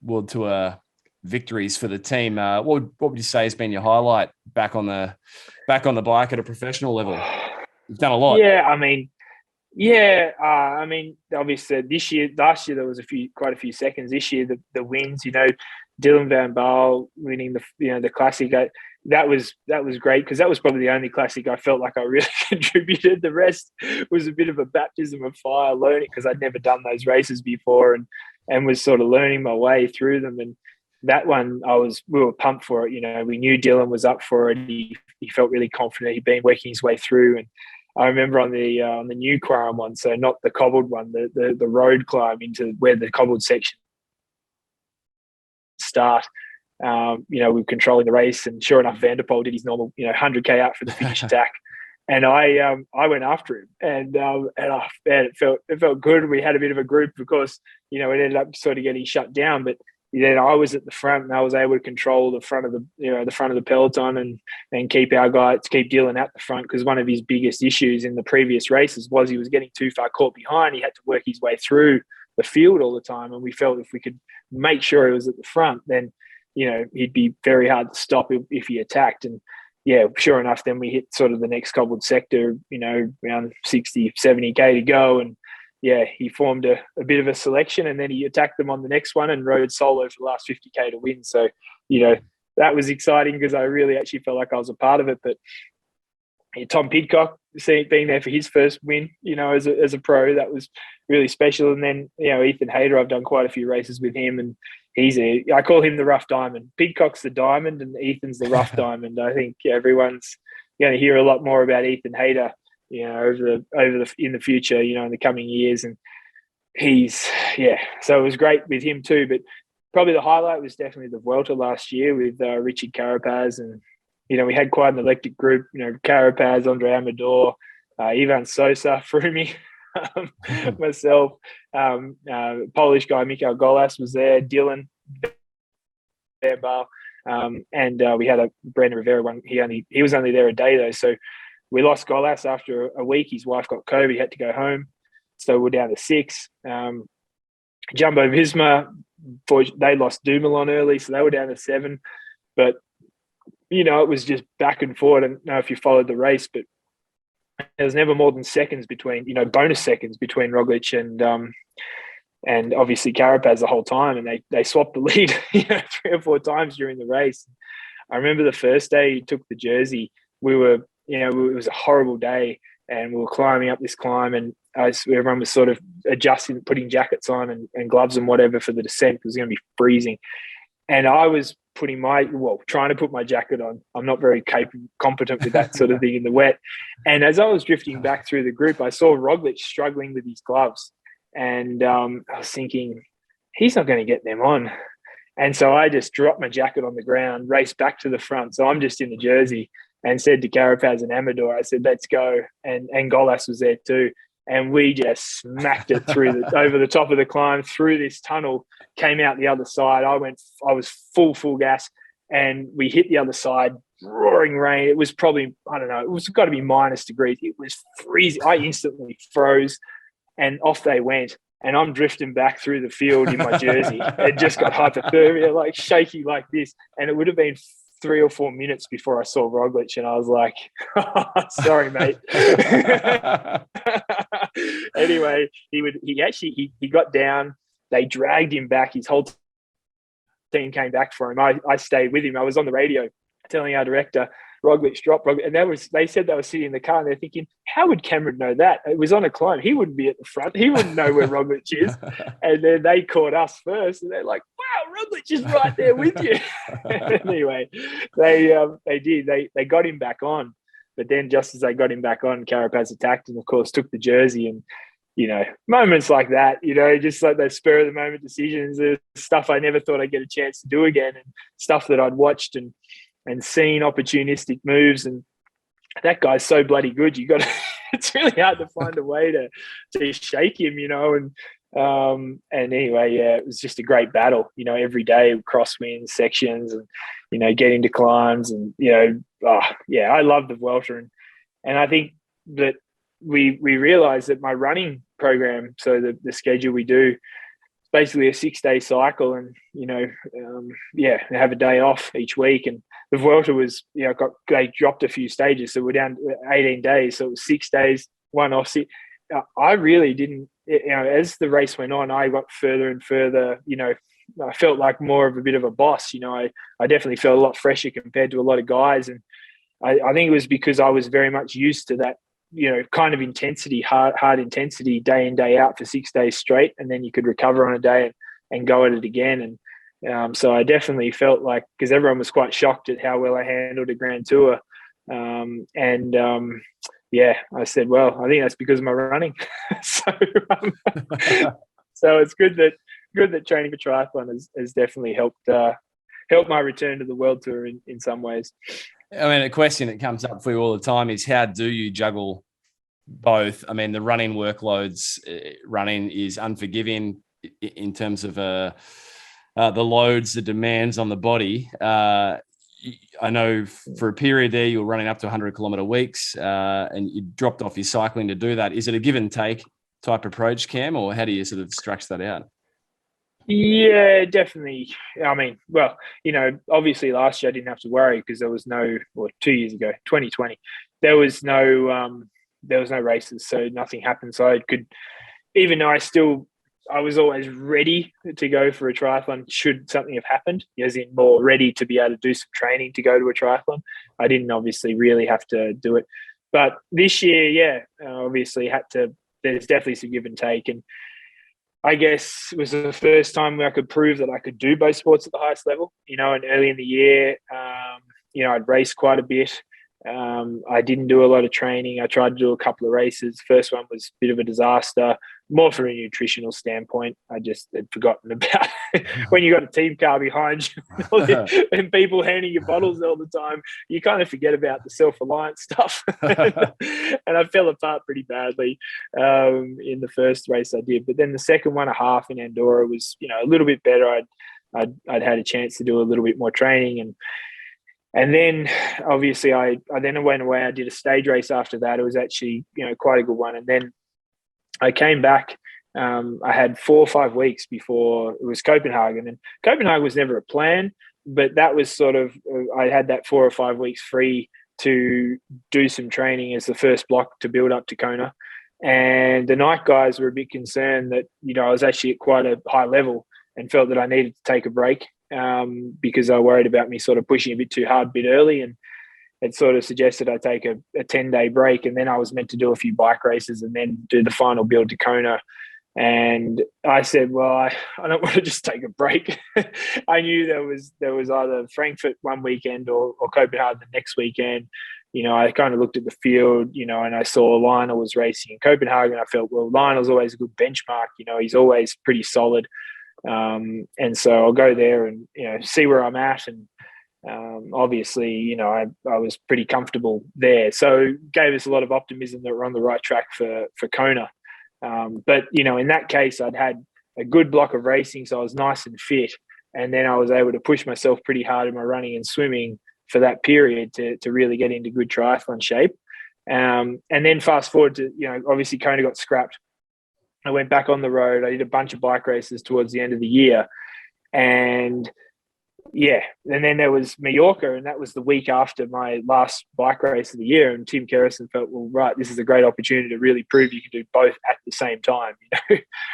World Tour victories for the team. What would you say has been your highlight back on the bike at a professional level? You've done a lot. Yeah, I mean, Yeah, I mean, obviously last year there was quite a few seconds. This year the wins, Dylan Van Baal winning the classic. That was great, because that was probably the only classic I felt like I really contributed. The rest was a bit of a baptism of fire, learning, because I'd never done those races before, and was sort of learning my way through them. And that one, we were pumped for it. We knew Dylan was up for it. He felt really confident. He'd been working his way through, and I remember on the new climb one, so not the cobbled one, the road climb into where the cobbled section start. We were controlling the race, and sure enough, Vanderpoel did his normal, 100K out for the finish attack, and I went after him, and it felt good. We had a bit of a group, of course. It ended up sort of getting shut down, but then I was at the front, and I was able to control the front of the peloton, and keep Dylan at the front, because one of his biggest issues in the previous races was he was getting too far caught behind. He had to work his way through the field all the time, and we felt if we could make sure he was at the front, then he'd be very hard to stop if he attacked. And yeah, sure enough, then we hit sort of the next cobbled sector, around 60, 70K to go, and yeah, he formed a bit of a selection, and then he attacked them on the next one and rode solo for the last 50K to win. So, that was exciting, because I really actually felt like I was a part of it. But Tom Pidcock, being there for his first win, as a pro, that was really special. And then, Ethan Hayter, I've done quite a few races with him, and I call him the rough diamond. Pidcock's the diamond, and Ethan's the rough diamond. I think everyone's going to hear a lot more about Ethan Hayter, in the future, in the coming years. And so it was great with him too. But probably the highlight was definitely the Vuelta last year with Richard Carapaz, and we had quite an eclectic group. Carapaz, Andre Amador, Ivan Sosa, Froome, myself, Polish guy Mikael Golas was there, Dylan Berbal, and we had a Brandon Rivera one. He was only there a day though, so we lost Golas after a week. His wife got COVID, he had to go home. So we're down to 6. Jumbo Visma, they lost Dumoulin early, so they were down to 7. But, it was just back and forth. I don't know if you followed the race, but there was never more than seconds between, bonus seconds between Roglic and obviously Carapaz the whole time. And they swapped the lead, 3 or 4 times during the race. I remember the first day he took the jersey, we were, it was a horrible day, and we were climbing up this climb, and everyone was sort of adjusting, putting jackets on and gloves and whatever for the descent, because it was going to be freezing. And I was trying to put my jacket on. I'm not very competent with that sort of thing in the wet. And as I was drifting back through the group, I saw Roglic struggling with his gloves, and I was thinking, he's not going to get them on. And so I just dropped my jacket on the ground, raced back to the front. So I'm just in the jersey, and said to Carapaz and Amador, I said, let's go. And Golas was there too. And we just smacked it through over the top of the climb, through this tunnel, came out the other side. I was full gas, and we hit the other side, roaring rain. It was probably, I don't know, it was got to be minus degrees. It was freezing. I instantly froze, and off they went. And I'm drifting back through the field in my jersey. It just got hypothermia, like shaky like this. And it would have been 3 or 4 minutes before I saw Roglic, and I was like, sorry, mate. Anyway, he got down. They dragged him back. His whole team came back for him. I stayed with him. I was on the radio telling our director, Roglic dropped. And they said they were sitting in the car, and they're thinking, how would Cameron know that? It was on a climb. He wouldn't be at the front. He wouldn't know where Roglic is. And then they caught us first, and they're like, wow, Roglic is right there with you. Anyway, they did. They got him back on. But then just as they got him back on, Carapaz attacked and, of course, took the jersey. And, moments like that, just like those spur of the moment decisions, stuff I never thought I'd get a chance to do again, and stuff that I'd watched and seen opportunistic moves. And that guy's so bloody good. It's really hard to find a way to shake him, and anyway, yeah, it was just a great battle, every day, crosswinds, sections, and, getting to climbs, and, I love the Vuelta. And I think that we realized that my running program, so the schedule we do, basically a 6-day cycle, and have a day off each week. And the Vuelta was they dropped a few stages, so we're down to 18 days, so it was 6 days, one off. I really didn't, as the race went on, I got further and further, I felt like more of a bit of a boss. I definitely felt a lot fresher compared to a lot of guys. And I think it was because I was very much used to that, kind of intensity, hard intensity, day in, day out for 6 days straight. And then you could recover on a day and go at it again. And so I definitely felt like, because everyone was quite shocked at how well I handled a Grand Tour. I said, well, I think that's because of my running. So it's good that training for triathlon has definitely helped my return to the World Tour in some ways. I mean, a question that comes up for you all the time is, how do you juggle both? I mean, the running workloads, running is unforgiving in terms of the loads, the demands on the body. I know for a period there, you were running up to 100-kilometer weeks, and you dropped off your cycling to do that. Is it a give and take type approach, Cam, or how do you sort of structure that out? Yeah, definitely. I mean, well, obviously last year I didn't have to worry because there was 2 years ago, 2020, there was no races, so nothing happened. So I could, even though I was always ready to go for a triathlon should something have happened, as in more ready to be able to do some training to go to a triathlon. I didn't obviously really have to do it. But this year, obviously there's definitely some give and take. And I guess it was the first time where I could prove that I could do both sports at the highest level, and early in the year, I'd raced quite a bit. I didn't do a lot of training. I tried to do a couple of races. First one was a bit of a disaster, more from a nutritional standpoint. I just had forgotten about when you got a team car behind you and people handing you bottles all the time, you kind of forget about the self-reliance stuff. And I fell apart pretty badly in the first race I did. But then the second 1.5 in Andorra was, a little bit better. I'd had a chance to do a little bit more training, and then obviously I then went away. I did a stage race after that. It was actually, quite a good one. And then I came back. I had 4 or 5 weeks before it was Copenhagen, and Copenhagen was never a plan, but that was sort of, I had that 4 or 5 weeks free to do some training as the first block to build up to Kona. And the night guys were a bit concerned that, I was actually at quite a high level and felt that I needed to take a break. Because I worried about me sort of pushing a bit too hard a bit early, and it sort of suggested I take a 10-day break. And then I was meant to do a few bike races and then do the final build to Kona. And I said, well, I don't want to just take a break. I knew there was either Frankfurt one weekend or Copenhagen the next weekend. I kind of looked at the field, and I saw Lionel was racing in Copenhagen. I felt, well, Lionel's always a good benchmark. He's always pretty solid. And so I'll go there and, see where I'm at. And obviously, I was pretty comfortable there. So gave us a lot of optimism that we're on the right track for Kona. But, in that case, I'd had a good block of racing, so I was nice and fit. And then I was able to push myself pretty hard in my running and swimming for that period to really get into good triathlon shape. And then fast forward to, obviously Kona got scrapped. I went back on the road. I did a bunch of bike races towards the end of the year. And then there was Mallorca, and that was the week after my last bike race of the year. And Tim Kerrison felt, well, right, this is a great opportunity to really prove you can do both at the same time,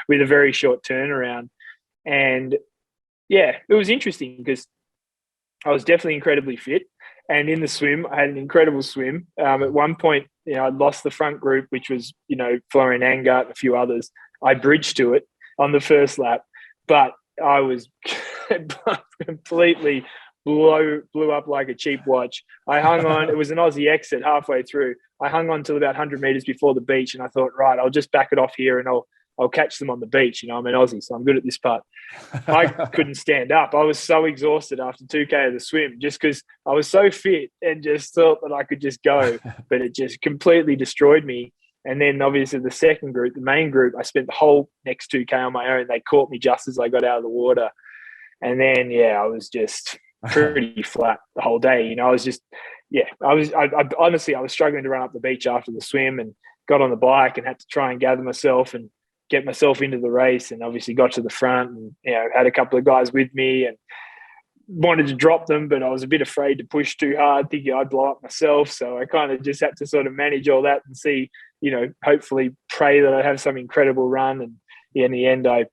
with a very short turnaround. And it was interesting because I was definitely incredibly fit. And in the swim, I had an incredible swim. At one point, I lost the front group, which was, Florian Angart and a few others. I bridged to it on the first lap, but I was completely blew up like a cheap watch. I hung on. It was an Aussie exit halfway through. I hung on till about 100 meters before the beach, and I thought, right, I'll just back it off here and I'll catch them on the beach. I'm an Aussie, so I'm good at this part. I couldn't stand up. I was so exhausted after 2K of the swim, just because I was so fit and just thought that I could just go, but it just completely destroyed me. And then obviously the second group, the main group, I spent the whole next 2K on my own. They caught me just as I got out of the water. And then, I was just pretty flat the whole day. I was just, I honestly, I was struggling to run up the beach after the swim, and got on the bike and had to try and gather myself and get myself into the race, and obviously got to the front and, had a couple of guys with me and wanted to drop them, but I was a bit afraid to push too hard, thinking I'd blow up myself. So I kind of just had to sort of manage all that and see hopefully pray that I have some incredible run. And in the end, I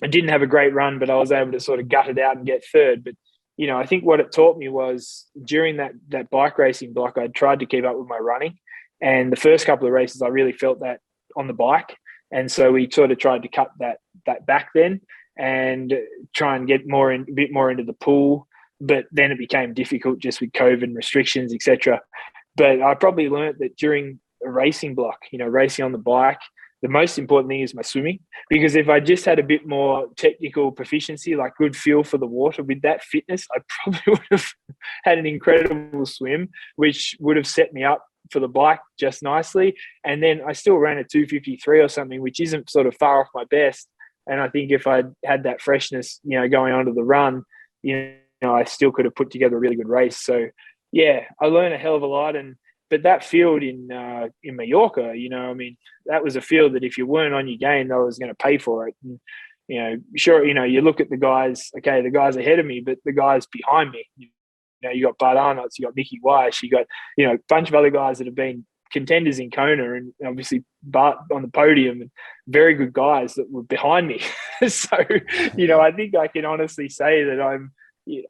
didn't have a great run, but I was able to sort of gut it out and get third. But, I think what it taught me was during that bike racing block, I tried to keep up with my running. And the first couple of races, I really felt that on the bike. And so we sort of tried to cut that back then and try and get a bit more into the pool. But then it became difficult just with COVID and restrictions, etc. But I probably learned that during a racing block, racing on the bike, the most important thing is my swimming, because if I just had a bit more technical proficiency, like good feel for the water with that fitness, I probably would have had an incredible swim, which would have set me up for the bike just nicely. And then I still ran a 2:53 or something, which isn't sort of far off my best. And I think if I'd had that freshness, going onto the run, I still could have put together a really good race. So yeah, I learned a hell of a lot. But that field in Mallorca, that was a field that if you weren't on your game, they was going to pay for it. And, sure, you look at the guys, okay, the guys ahead of me, but the guys behind me, you got Bart Arnott's, you got Mickey Weiss, you got, a bunch of other guys that have been contenders in Kona, and obviously Bart on the podium, and very good guys that were behind me. So, I think I can honestly say that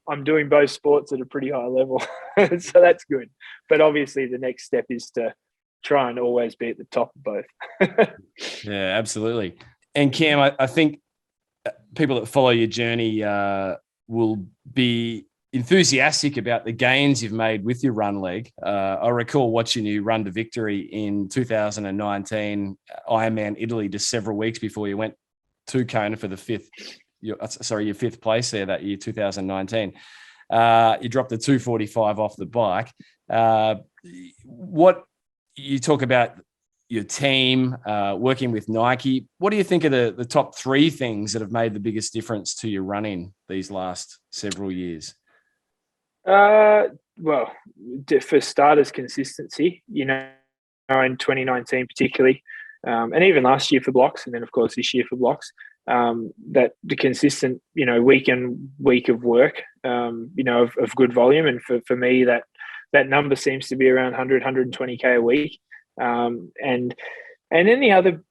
I'm doing both sports at a pretty high level. So that's good. But obviously the next step is to try and always be at the top of both. Yeah, absolutely. And Cam, I think people that follow your journey will be enthusiastic about the gains you've made with your run leg. I recall watching you run to victory in 2019 Ironman Italy just several weeks before you went to Kona for your fifth place there that year, 2019. You dropped the 2:45 off the bike. What you talk about your team, working with Nike. What do you think are the top three things that have made the biggest difference to your running these last several years? Well, for starters, consistency, in 2019 particularly, and even last year for blocks, and then of course this year for blocks, that the consistent, week and week of work, of good volume. And for me, that number seems to be around 100, 120K a week. And then the other,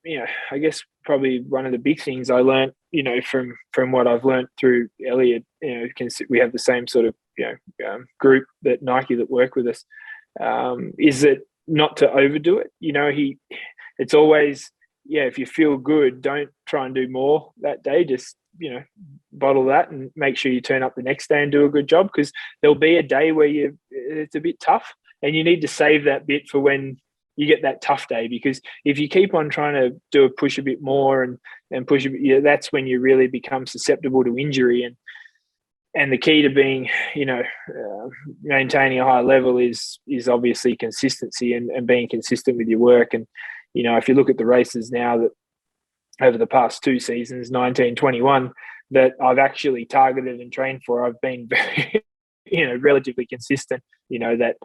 I guess probably one of the big things I learned, from what I've learned through Elliot, we have the same sort of, group that Nike that work with us, is that not to overdo it. It's always, if you feel good, don't try and do more that day. Just, bottle that and make sure you turn up the next day and do a good job, because there'll be a day where it's a bit tough and you need to save that bit for when you get that tough day. Because if you keep on trying to push a bit more and push a bit, that's when you really become susceptible to injury. And the key to being, maintaining a high level is obviously consistency and being consistent with your work. And, if you look at the races now that over the past two seasons, 19, 21, that I've actually targeted and trained for, I've been very, relatively consistent, that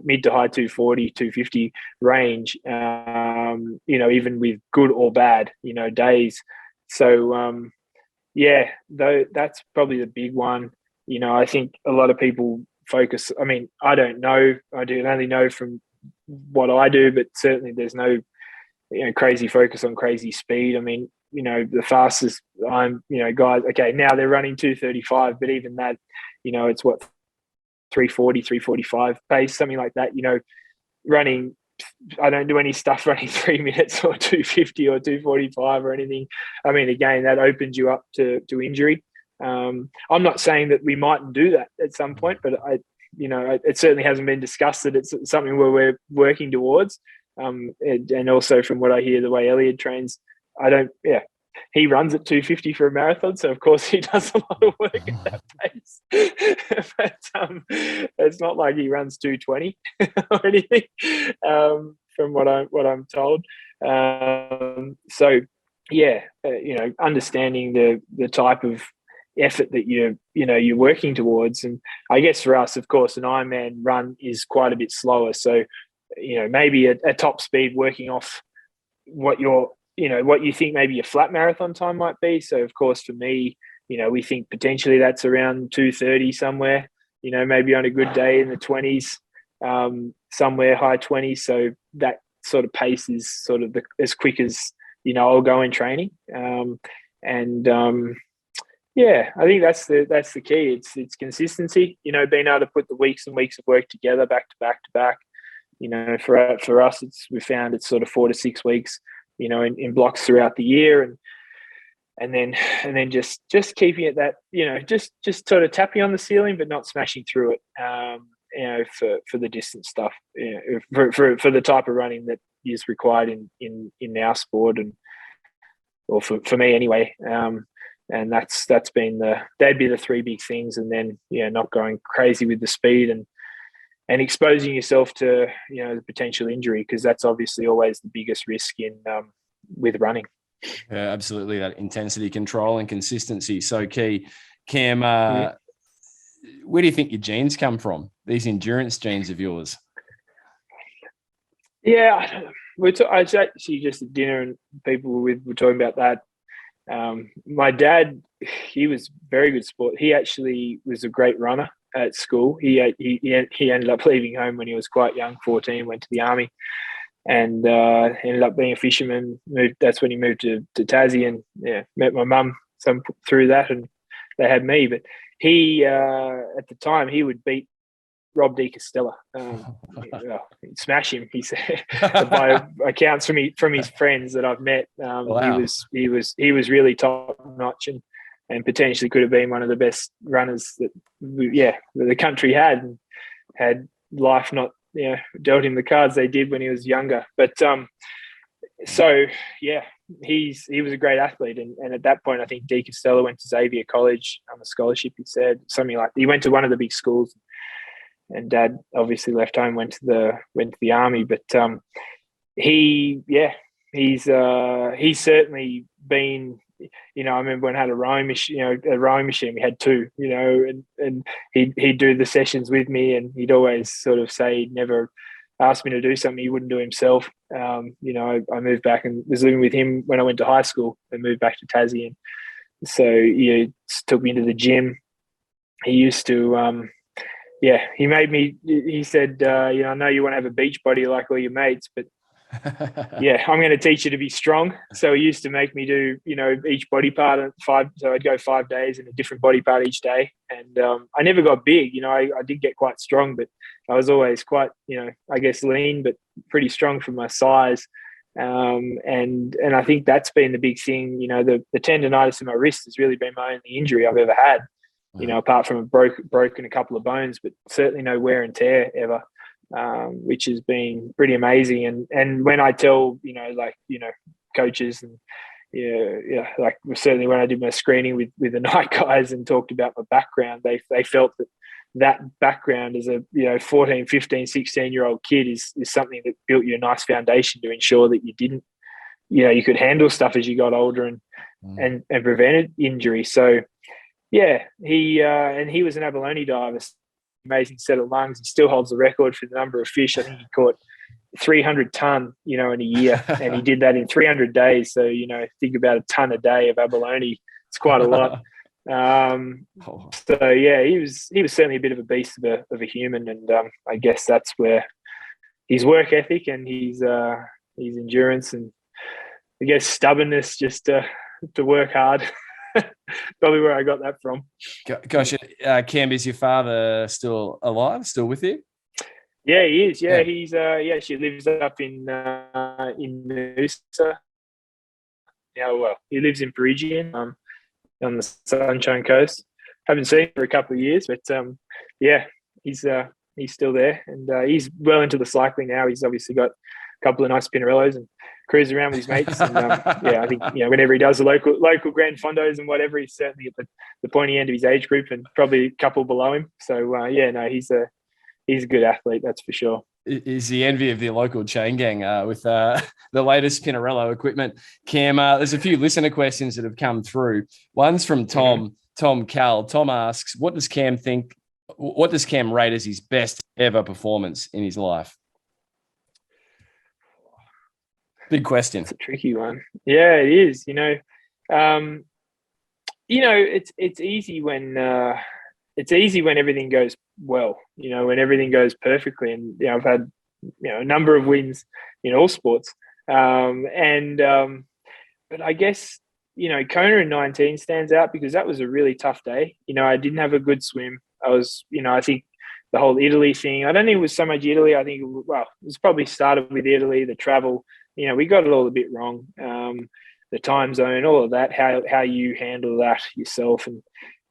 mid to high 240, 250 range, even with good or bad, days. So, that's probably the big one. I think a lot of people focus, I don't know, I do only know from what I do, but certainly there's no, crazy focus on crazy speed. The fastest guys, okay, now they're running 2:35, but even that, it's what, 3:40, 3:45 pace, something like that, running. I don't do any stuff running 3 minutes or 2:50 or 2:45 or anything. Again, that opens you up to injury. I'm not saying that we mightn't do that at some point, but it certainly hasn't been discussed that it's something where we're working towards. And also from what I hear, the way Elliot trains, he runs at 2:50 for a marathon, so of course he does a lot of work at that pace. But it's not like he runs 2:20 or anything, from what I'm told. Understanding the type of effort that you're working towards. And I guess for us, of course, an Ironman run is quite a bit slower. So, maybe a top speed working off what you think maybe your flat marathon time might be. So of course for me, we think potentially that's around 2:30 somewhere, maybe on a good day in the 20s, somewhere high 20s. So that sort of pace is sort of as quick as, I'll go in training. Yeah, I think that's the key. It's consistency, being able to put the weeks and weeks of work together back to back to back. For us, we found it's sort of 4 to 6 weeks, in blocks throughout the year, and then just keeping it that, just sort of tapping on the ceiling, but not smashing through it. For the distance stuff, for the type of running that is required in our sport, or for me anyway. And that's been they'd be the 3 big things, and then not going crazy with the speed and exposing yourself to the potential injury, because that's obviously always the biggest risk with running. Yeah, absolutely. That intensity control and consistency so key. Cam, where do you think your genes come from? These endurance genes of yours? Yeah, I was actually just at dinner and people were talking about that. My dad, he was very good sport. He actually was a great runner at school. He ended up leaving home when he was quite young, 14, went to the army, and ended up being a fisherman. That's when he moved to Tassie, and met my mum through that, and they had me. But he, at the time, he would beat Rob De Castella. He'd smash him, he said, by accounts from his friends that I've met. Wow. He was really top notch, and potentially could have been one of the best runners that the country had life not dealt him the cards they did when he was younger. But he was a great athlete, and at that point I think De Castella went to Xavier College on a scholarship. He said something like he went to one of the big schools. And Dad obviously left home, went to the army, but he's certainly been. I remember when I had a rowing machine. We had 2, and he'd do the sessions with me, and he'd always sort of say he'd never asked me to do something he wouldn't do himself. I moved back and was living with him when I went to high school, and moved back to Tassie, and so he took me to the gym. He used to. He made me. He said, "I know you want to have a beach body like all your mates, but I'm going to teach you to be strong." So he used to make me do, each body part at 5. So I'd go 5 days in a different body part each day, and I never got big. I did get quite strong, but I was always quite, I guess lean, but pretty strong for my size. And I think that's been the big thing. The tendonitis in my wrist has really been my only injury I've ever had. Apart from a broken a couple of bones, but certainly no wear and tear ever, which has been pretty amazing. And when I tell, coaches and like certainly when I did my screening with the night guys and talked about my background, they felt that background as a 14, 15, 16-year-old kid is something that built you a nice foundation to ensure that you didn't, you could handle stuff as you got older and prevented injury. So he was an abalone diver, amazing set of lungs. He still holds the record for the number of fish. I think he caught 300 ton, in a year, and he did that in 300 days. So, think about a ton a day of abalone. It's quite a lot. He was certainly a bit of a beast of a human, and I guess that's where his work ethic and his endurance and I guess stubbornness just to work hard. Probably where I got that from. Gosh, Cam, is your father still alive, still with you? Yeah, he is. Yeah, he's she lives up in Noosa. He lives in Peregian, on the Sunshine Coast. Haven't seen him for a couple of years, but he's still there, and he's well into the cycling now. He's obviously got a couple of nice Pinarellos and cruise around with his mates. And I think whenever he does the local Grand Fondos and whatever, he's certainly at the pointy end of his age group and probably a couple below him. So he's a good athlete, that's for sure. Is the envy of the local chain gang with the latest Pinarello equipment. Cam, there's a few listener questions that have come through. One's from Tom Cal. Tom asks, what does Cam rate as his best ever performance in his life? Big question. It's a tricky one. Yeah, it is. It's easy when everything goes well. When everything goes perfectly. And I've had a number of wins in all sports. But I guess, Kona in 19 stands out because that was a really tough day. I didn't have a good swim. I was, I think the whole Italy thing, I don't think it was so much Italy. I think, it was probably started with Italy, the travel. We got it all a bit wrong. The time zone, all of that, how you handle that yourself. And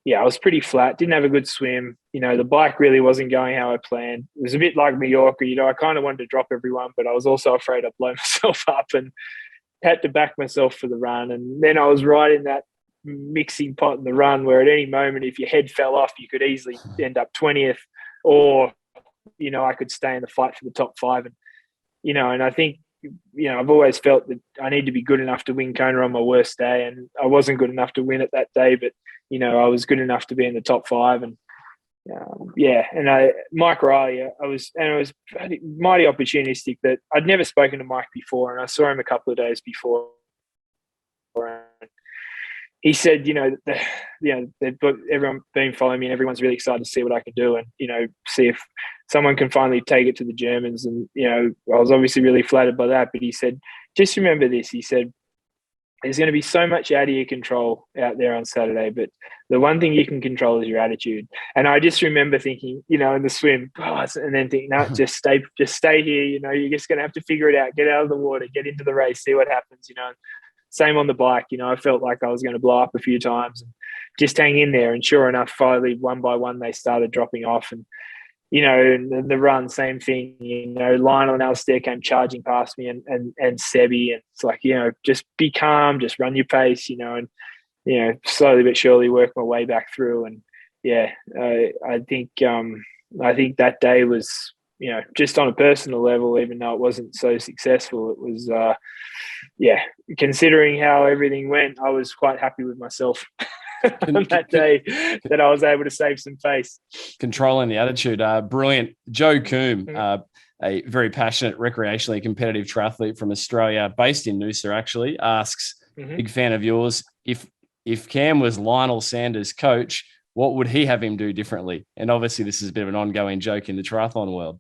I was pretty flat, didn't have a good swim. The bike really wasn't going how I planned. It was a bit like Mallorca, I kind of wanted to drop everyone, but I was also afraid I'd blow myself up and had to back myself for the run. And then I was right in that mixing pot in the run where at any moment, if your head fell off, you could easily end up 20th, or, I could stay in the fight for the top 5. And, and I think, I've always felt that I need to be good enough to win Kona on my worst day. And I wasn't good enough to win it that day, but, I was good enough to be in the top 5. And Mike Riley, it was mighty opportunistic that I'd never spoken to Mike before, and I saw him a couple of days before. And he said, they've got everyone been following me, and everyone's really excited to see what I can do, and see if someone can finally take it to the Germans. And I was obviously really flattered by that. But he said, just remember this. He said, there's going to be so much out of your control out there on Saturday, but the one thing you can control is your attitude. And I just remember thinking, in the swim, and then thinking, no, just stay here. You're just going to have to figure it out, get out of the water, get into the race, see what happens. Same on the bike. I felt like I was going to blow up a few times, and just hang in there. And sure enough, finally, one by one, they started dropping off. And the run, same thing. Lionel and Alistair came charging past me, and Sebi, and it's like, just be calm, just run your pace, and slowly but surely work my way back through. And I think that day was, just on a personal level, even though it wasn't so successful, it was considering how everything went, I was quite happy with myself. That day that I was able to save some face. Controlling the attitude. Brilliant. Joe Coombe, a very passionate, recreationally competitive triathlete from Australia, based in Noosa actually, asks, big fan of yours, if Cam was Lionel Sanders' coach, what would he have him do differently? And obviously this is a bit of an ongoing joke in the triathlon world.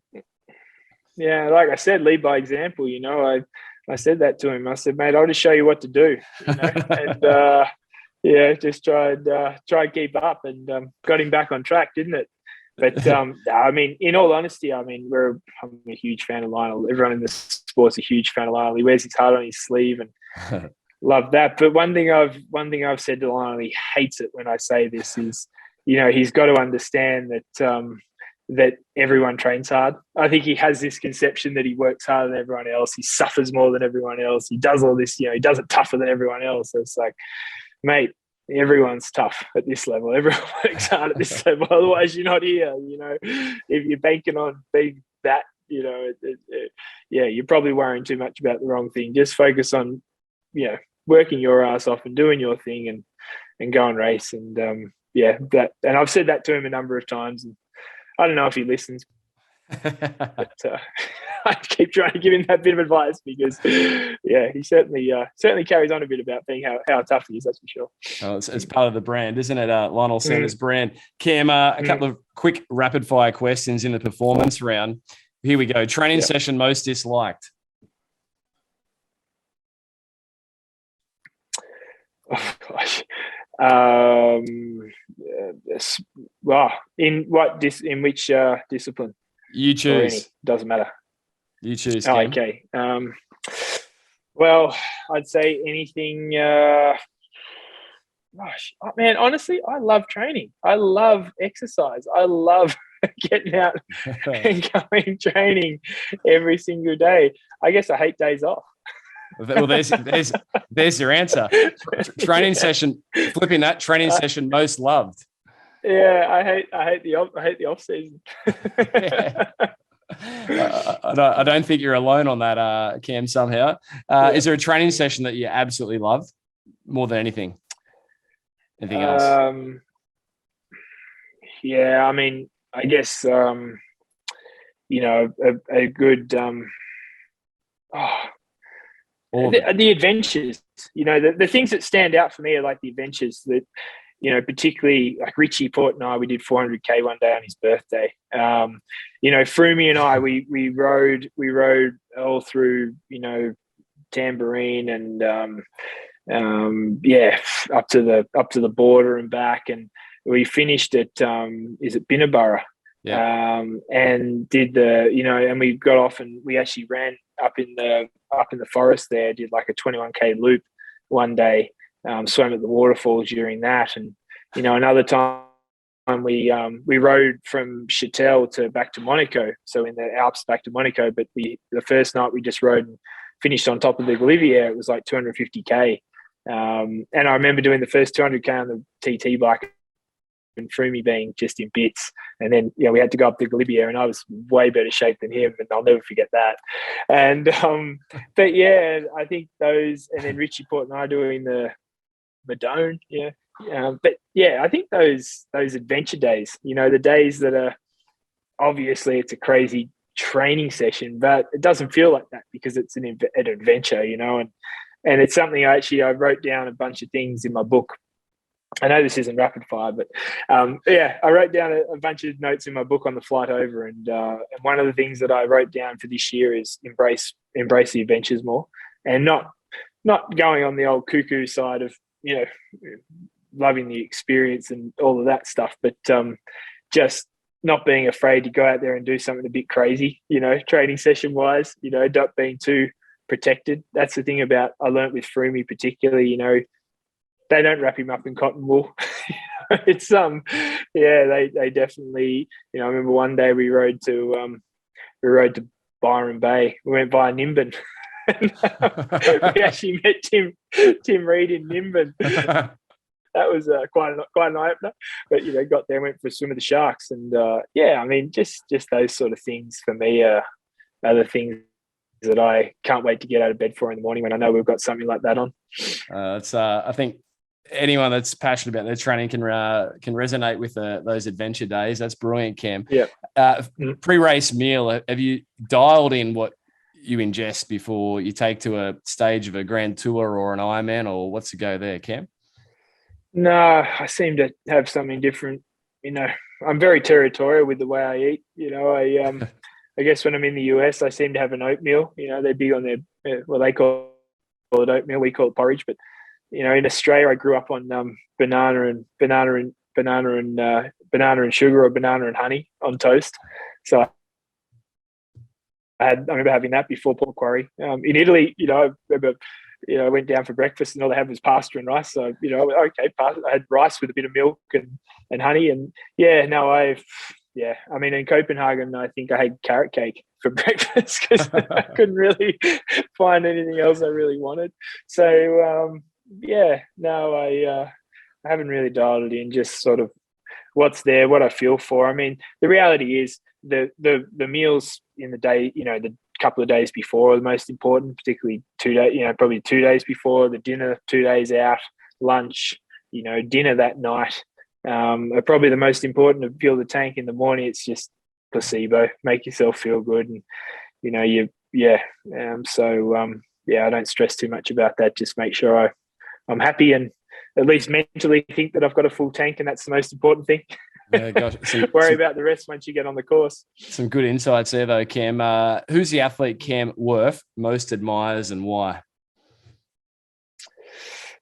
Yeah, like I said, lead by example. I said that to him. I said, mate, I'll just show you what to do. And just try and keep up, and got him back on track, didn't it? But in all honesty, I'm a huge fan of Lionel. Everyone in the sport's a huge fan of Lionel. He wears his heart on his sleeve, and love that. But one thing I've said to Lionel, he hates it when I say this, is he's got to understand that everyone trains hard. I think he has this conception that he works harder than everyone else. He suffers more than everyone else. He does all this, he does it tougher than everyone else. So it's like, mate, everyone's tough at this level. Everyone works hard at this level. Otherwise, you're not here. If you're banking on being that, you're probably worrying too much about the wrong thing. Just focus on, working your ass off and doing your thing, and go and race. And that. And I've said that to him a number of times, and I don't know if he listens. But, I keep trying to give him that bit of advice, because he certainly carries on a bit about being how tough he is, that's for sure. Oh, it's part of the brand, isn't it? Lionel Sanders' brand. Cam, a couple of quick rapid fire questions in the performance round. Here we go. Training session most disliked. Oh gosh. In which discipline? You choose. Doesn't matter. You choose. Oh, okay. Well, I'd say anything. Man, honestly, I love training. I love exercise. I love getting out and going training every single day. I guess I hate days off. Well, there's your answer. Training session. Flipping that. Training session most loved. Yeah, I hate the off season. I don't think you're alone on that, Cam. Somehow, is there a training session that you absolutely love more than anything? Anything else? I guess a good the adventures. The things that stand out for me are like the adventures that particularly like Richie Port and I, we did 400K one day on his birthday. Froomey and I, we rode all through, Tambourine and up to the border and back, and we finished at is it Binnaburra, and did and we got off and we actually ran up in the forest there, did like a 21K loop one day, swam at the waterfalls during that, and another time we rode from Châtel to back to Monaco, so in the Alps back to Monaco, but the first night we just rode and finished on top of the Grenadier. It was like 250K. And I remember doing the first 200K on the TT bike and Froomey being just in bits. And then, we had to go up the Galibier, and I was way better shape than him, and I'll never forget that. And, but yeah, I think those, and then Richie Port and I doing the Madone. Yeah. But yeah, I think those adventure days, the days that are, obviously it's a crazy training session, but it doesn't feel like that because it's an adventure, and it's something I wrote down a bunch of things in my book. I know this isn't rapid fire, but I wrote down a bunch of notes in my book on the flight over, and one of the things that I wrote down for this year is embrace the adventures more, and not going on the old cuckoo side of loving the experience and all of that stuff, but just not being afraid to go out there and do something a bit crazy, training session wise, not being too protected. That's the thing I learned with Froomey particularly, they don't wrap him up in cotton wool. It's they definitely, I remember one day we rode to Byron Bay. We went via Nimbin. We actually met Tim Reed in Nimbin. That was quite an eye opener, but got there and went for a swim with the sharks, and just those sort of things for me are the things that I can't wait to get out of bed for in the morning when I know we've got something like that on. I think anyone that's passionate about their training can resonate with those adventure days. That's brilliant, Cam. Yeah. Pre-race meal, have you dialed in what you ingest before you take to a stage of a Grand Tour or an Ironman, or what's the go there, Cam? No, I seem to have something different. I'm very territorial with the way I eat. I guess when I'm in the US, I seem to have an oatmeal. They're big on their, they call it oatmeal. We call it porridge. But, in Australia, I grew up on banana and sugar, or banana and honey on toast. So I remember having that before Port Macquarie. In Italy, I remember, I went down for breakfast and all they had was pasta and rice. So, okay, pasta. I had rice with a bit of milk and honey. And in Copenhagen, I think I had carrot cake for breakfast because I couldn't really find anything else I really wanted. So, I haven't really dialed it in, just sort of what's there, what I feel for. I mean, the reality is the meals in the day, the couple of days before are the most important, particularly 2 days, probably 2 days before, the dinner 2 days out, lunch, dinner that night, are probably the most important to fuel the tank. In the morning, it's just placebo, make yourself feel good. And, I don't stress too much about that. Just make sure I'm happy and at least mentally think that I've got a full tank, and that's the most important thing. Yeah, gosh. Worry about the rest once you get on the course. Some good insights there, though, Cam. Who's the athlete Cam Wurf most admires and why?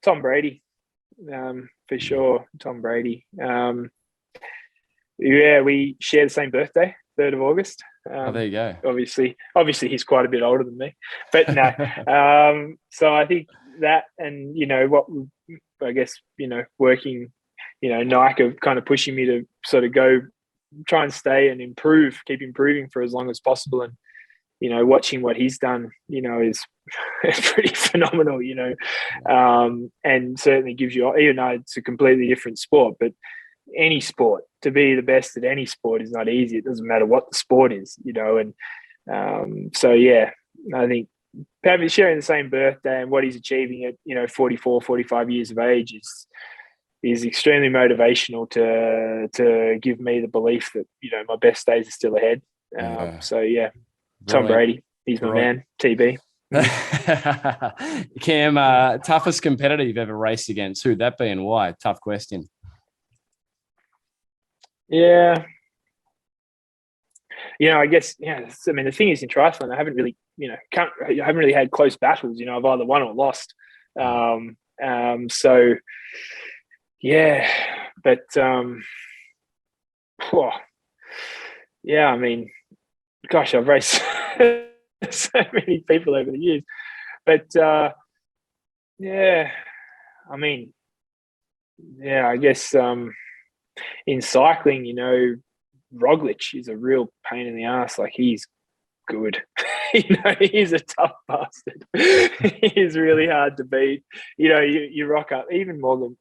Tom Brady, for sure. Tom Brady. We share the same birthday, 3rd of August. There you go. Obviously, he's quite a bit older than me, but no. So I think that, and working, Nike are kind of pushing me to sort of go try and stay and keep improving for as long as possible. And, watching what he's done, is pretty phenomenal, and certainly gives you, even though it's a completely different sport, but any sport, to be the best at any sport is not easy. It doesn't matter what the sport is, and I think sharing the same birthday and what he's achieving at 44, 45 years of age is extremely motivational to give me the belief that my best days are still ahead. Tom Brady, he's my man. TB. Cam, toughest competitor you've ever raced against? Who'd that be and why? Tough question. Yeah. I guess, I mean, the thing is in triathlon, I haven't really, I haven't really had close battles. I've either won or lost. So, yeah, but, yeah, I mean, gosh, I've raced so many people over the years. But, yeah, I mean, yeah, I guess in cycling, Roglic is a real pain in the ass. Like, he's good. He's a tough bastard. He's really hard to beat. You rock up even more than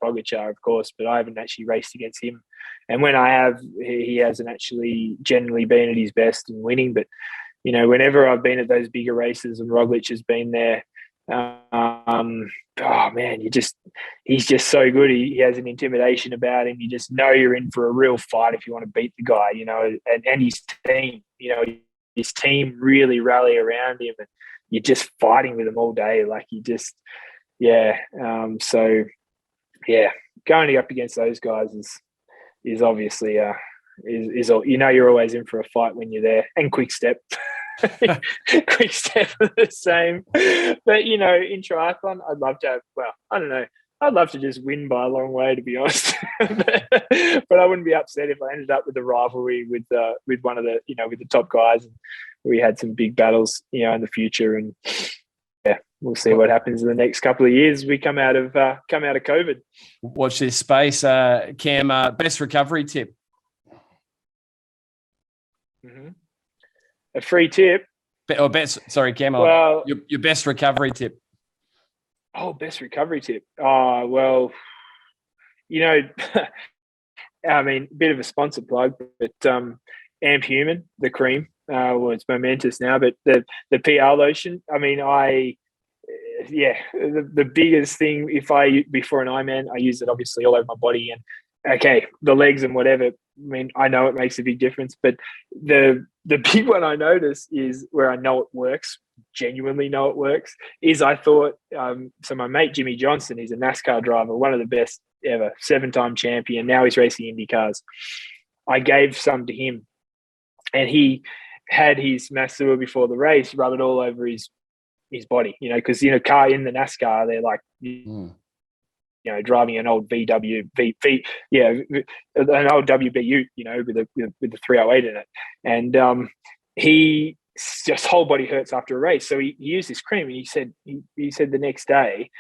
Pogacar, of course, but I haven't actually raced against him. And when I have, he hasn't actually generally been at his best and winning. But whenever I've been at those bigger races and Roglic has been there, oh man, he's just so good. He has an intimidation about him. You just know you're in for a real fight if you want to beat the guy, and his team, his team really rally around him, and you're just fighting with him all day. Like so yeah, going up against those guys is obviously is you're always in for a fight when you're there. And Quick Step. Quick Step the same. But in triathlon, I'd love to have, I don't know, I'd love to just win by a long way, to be honest. but I wouldn't be upset if I ended up with a rivalry with one of the with the top guys, and we had some big battles in the future. And yeah, we'll see what happens in the next couple of years. We come out of COVID. Watch this space, Cam. Best recovery tip. Mm-hmm. A free tip. Sorry, Cam. Well, your best recovery tip. Oh, best recovery tip. Oh, well, I mean, a bit of a sponsor plug, but Amp Human, the cream. It's momentous now, but the PR lotion. I mean, the biggest thing, before an Ironman, I use it obviously all over my body, and okay, the legs and whatever. I mean, I know it makes a big difference, but the big one I notice is where I know it works, genuinely know it works, is I thought, so my mate Jimmy Johnson, he's a NASCAR driver, one of the best ever, 7-time champion. Now he's racing Indy cars. I gave some to him, and he had his Masseur before the race, rub it all over his body, because car in the NASCAR, they're like driving an old an old WBU, with the 308 in it, and he just whole body hurts after a race. So he used this cream, and he said the next day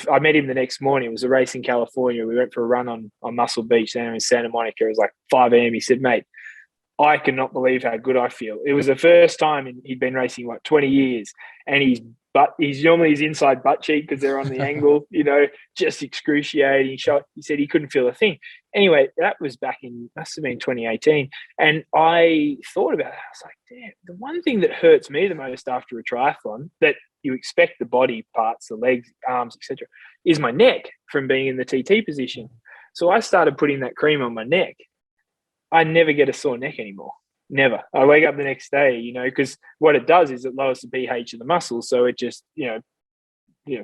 I met him the next morning. It was a race in California. We went for a run on Muscle Beach down in Santa Monica. It was like 5 a.m. He said, "Mate, I cannot believe how good I feel." It was the first time he'd been racing 20 years, and he's normally his inside butt cheek, because they're on the angle, just excruciating. He said he couldn't feel a thing. Anyway, that was must have been 2018. And I thought about it. I was like, damn, the one thing that hurts me the most after a triathlon, that you expect the body parts, the legs, arms, etc., is my neck from being in the TT position. So I started putting that cream on my neck. I never get a sore neck anymore. Never. I wake up the next day, because what it does is it lowers the pH of the muscle. So it just,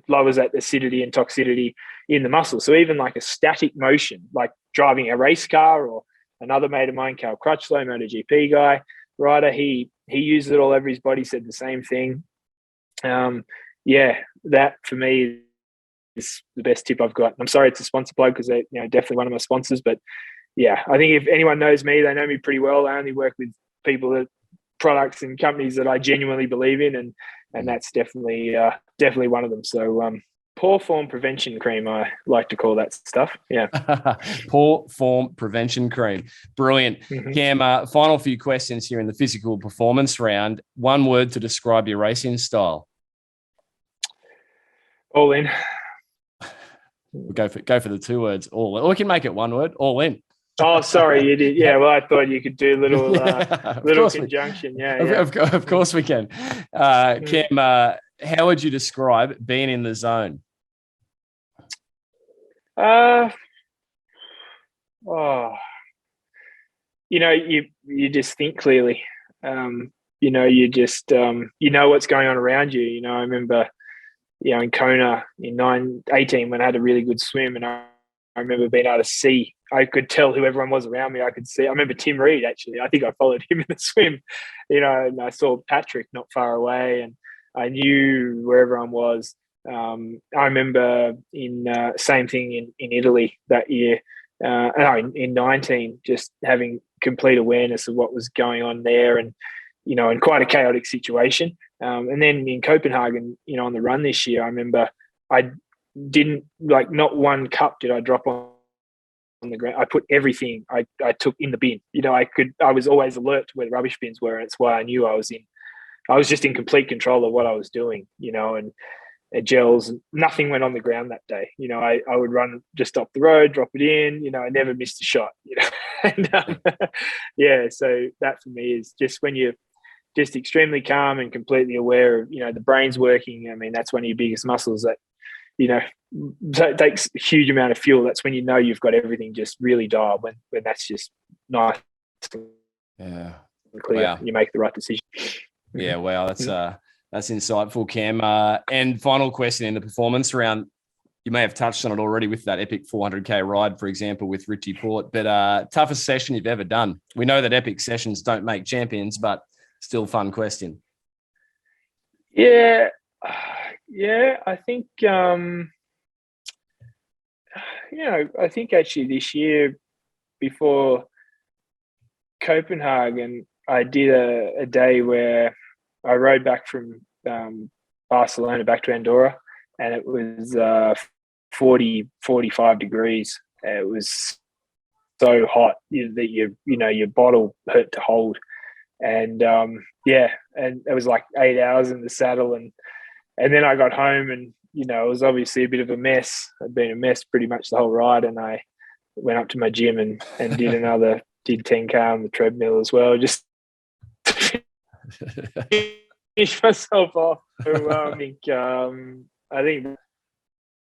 lowers that acidity and toxicity in the muscle. So even like a static motion, like driving a race car, or another mate of mine, Cal Crutchlow, MotoGP guy, rider, he uses it all over his body, said the same thing. That for me is the best tip I've got. I'm sorry it's a sponsor plug, because they're definitely one of my sponsors, but yeah, I think if anyone knows me, they know me pretty well. I only work with products and companies that I genuinely believe in, and that's definitely one of them. So poor form prevention cream, I like to call that stuff. Yeah. Poor form prevention cream. Brilliant. Mm-hmm. Cam, final few questions here in the physical performance round. One word to describe your racing style. All in. We'll go for the 2 words, all in. Or we can make it 1 word, all in. Oh, sorry, you did. Yeah, well, I thought you could do little conjunction. Of course we can. Cam, how would you describe being in the zone? You just think clearly. You just what's going on around you. I remember, in Kona in 2018 when I had a really good swim, and I remember being able to see I could tell who everyone was around me. I could see. I remember Tim Reed, actually. I think I followed him in the swim, and I saw Patrick not far away, and I knew where everyone was. I remember same thing in Italy that year. In 19, just having complete awareness of what was going on there, and in quite a chaotic situation. And then in Copenhagen, on the run this year, I remember I didn't, not one cup did I drop on the ground. I put everything I took in the bin. I was always alert to where the rubbish bins were, and it's why I knew I was just in complete control of what I was doing, and gels, nothing went on the ground that day. I would run just up the road, drop it in, I never missed a shot, and so that for me is just when you're just extremely calm and completely aware of, the brain's working. I mean, that's one of your biggest muscles that, so it takes a huge amount of fuel. That's when you've got everything just really dialed, when that's just nice and clear. Wow. You make the right decision. Yeah, wow, that's insightful, Cam. And final question in the performance round, you may have touched on it already with that epic 400K ride, for example, with Richie Port, but toughest session you've ever done. We know that epic sessions don't make champions, but still fun question. Yeah, I think, I think actually this year before Copenhagen, I did a day where I rode back from Barcelona back to Andorra, and it was 45 degrees. It was so hot that your bottle hurt to hold. And and it was like 8 hours in the saddle, and then I got home, and it was obviously a bit of a mess. I'd been a mess pretty much the whole ride, and I went up to my gym and did 10K on the treadmill as well, just to finish myself off. So, I think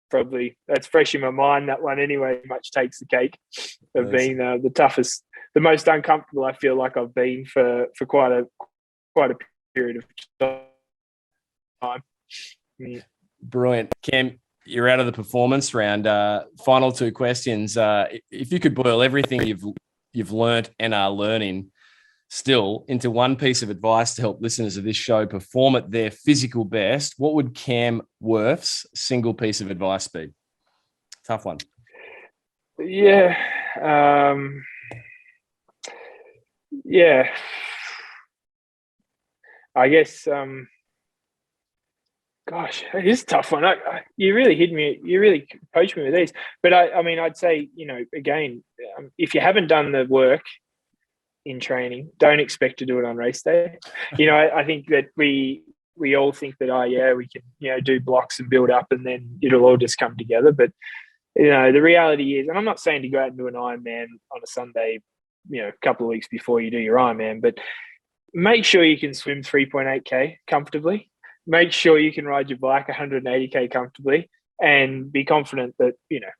probably that's fresh in my mind, that one anyway. Much takes the cake of being the toughest, the most uncomfortable I feel like I've been for quite a period of time. Yeah. Brilliant. Cam, you're out of the performance round. Final two questions. If you could boil everything you've learnt and are learning still into one piece of advice to help listeners of this show perform at their physical best, what would Cam Wurf's single piece of advice be? Tough one. Yeah. I guess, gosh, it is a tough one. You really hit me. You really poached me with these. But I'd say, again, if you haven't done the work in training, don't expect to do it on race day. I think that we all think that, we can, do blocks and build up, and then it'll all just come together. But, the reality is, and I'm not saying to go out and do an Ironman on a Sunday, a couple of weeks before you do your Ironman, but make sure you can swim 3.8K comfortably. Make sure you can ride your bike 180K comfortably, and be confident that,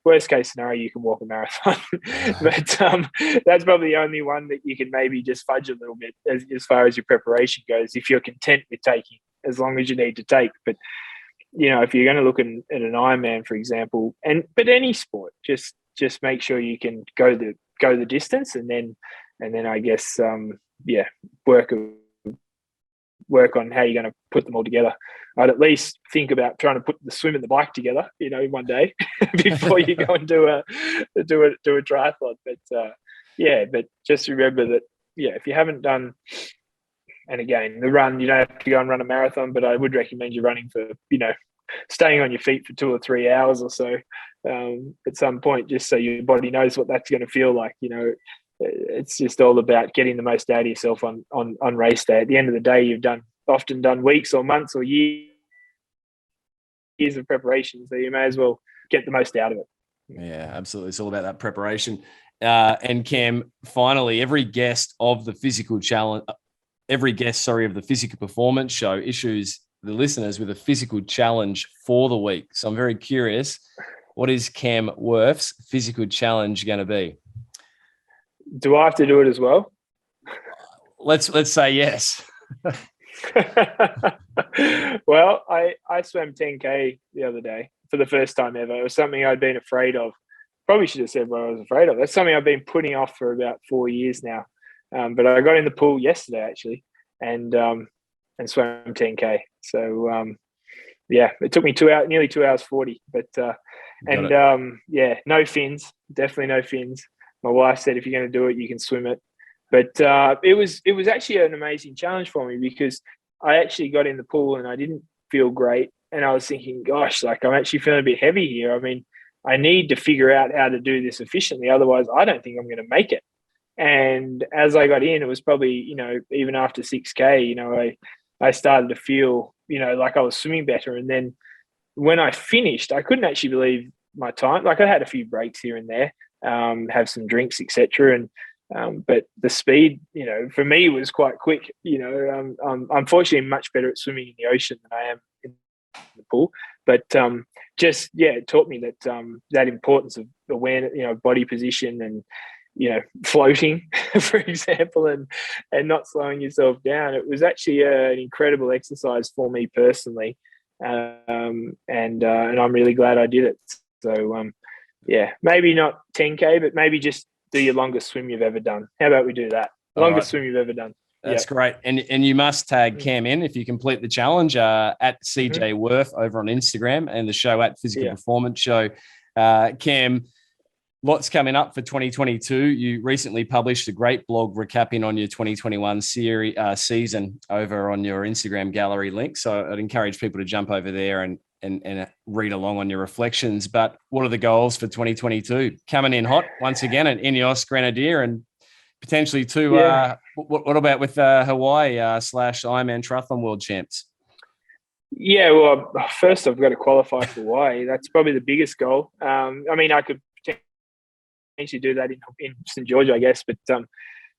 worst case scenario, you can walk a marathon. But that's probably the only one that you can maybe just fudge a little bit as far as your preparation goes, if you're content with taking as long as you need to take. But, if you're going to look at an Ironman, for example, but any sport, just make sure you can go the distance, and then I guess, work on how you're going to put them all together. I'd at least think about trying to put the swim and the bike together, in one day before you go and do a triathlon. But just remember that, if you haven't done, and again, the run, you don't have to go and run a marathon, but I would recommend you running for, staying on your feet for 2 or 3 hours or so at some point, just so your body knows what that's going to feel like. It's just all about getting the most out of yourself on race day. At the end of the day, you've often done weeks or months or years of preparation, so you may as well get the most out of it. Yeah, absolutely. It's all about that preparation. And Cam, finally, every guest of the physical performance show issues the listeners with a physical challenge for the week. So I'm very curious, what is Cam Wurf's physical challenge going to be? Do I have to do it as well? Let's say yes. Well, I swam 10K the other day for the first time ever. It was something I'd been afraid of probably should have said what I was afraid of. That's something I've been putting off for about 4 years now. But I got in the pool yesterday actually, and swam 10K. So yeah, it took me 2 hours, nearly 2 hours 40. But yeah, no fins, definitely no fins. My wife said if you're going to do it, you can swim it. But it was actually an amazing challenge for me, because I actually got in the pool and I didn't feel great, and I was thinking, gosh, like I'm actually feeling a bit heavy here. I mean, I need to figure out how to do this efficiently, otherwise I don't think I'm going to make it. And as I got in, it was probably, even after 6K, I started to feel, like I was swimming better. And then when I finished, I couldn't actually believe my time. Like I had a few breaks here and there, have some drinks, etc. And but the speed, for me was quite quick. I'm unfortunately much better at swimming in the ocean than I am in the pool. But it taught me that that importance of awareness, body position, and floating, for example, and not slowing yourself down. It was actually an incredible exercise for me personally, and I'm really glad I did it. So maybe not 10K, but maybe just do your longest swim you've ever done. How about we do that? Longest swim you've ever done. That's great. And you must tag Cam in if you complete the challenge, at CJ Wurf over on Instagram, and the show at Physical Performance Show. Cam, lots coming up for 2022. You recently published a great blog recapping on your 2021 season over on your Instagram gallery link. So I'd encourage people to jump over there and read along on your reflections. But what are the goals for 2022? Coming in hot once again at INEOS Grenadier, and potentially too. What about with Hawaii / Ironman Triathlon World Champs? Yeah, well, first I've got to qualify for Hawaii. That's probably the biggest goal. I mean, I could potentially do that in St. George, I guess, but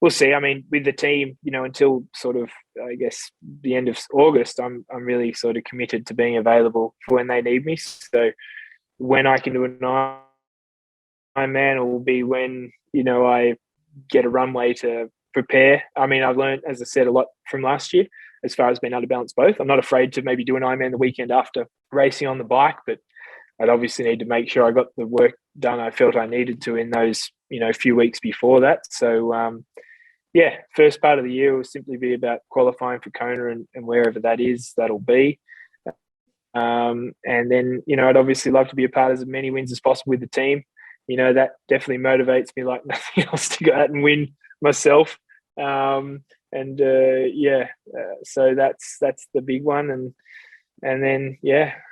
we'll see. I mean, with the team, until sort of, I guess, the end of August, I'm really sort of committed to being available for when they need me. So when I can do an Ironman, it will be when I get a runway to prepare. I mean, I've learned, as I said, a lot from last year as far as being able to balance both. I'm not afraid to maybe do an Ironman the weekend after racing on the bike, but I'd obviously need to make sure I got the work done I felt I needed to in those, few weeks before that. So, first part of the year will simply be about qualifying for Kona and wherever that is, that'll be. And then, I'd obviously love to be a part of as many wins as possible with the team. That definitely motivates me like nothing else to go out and win myself. So that's the big one. And then,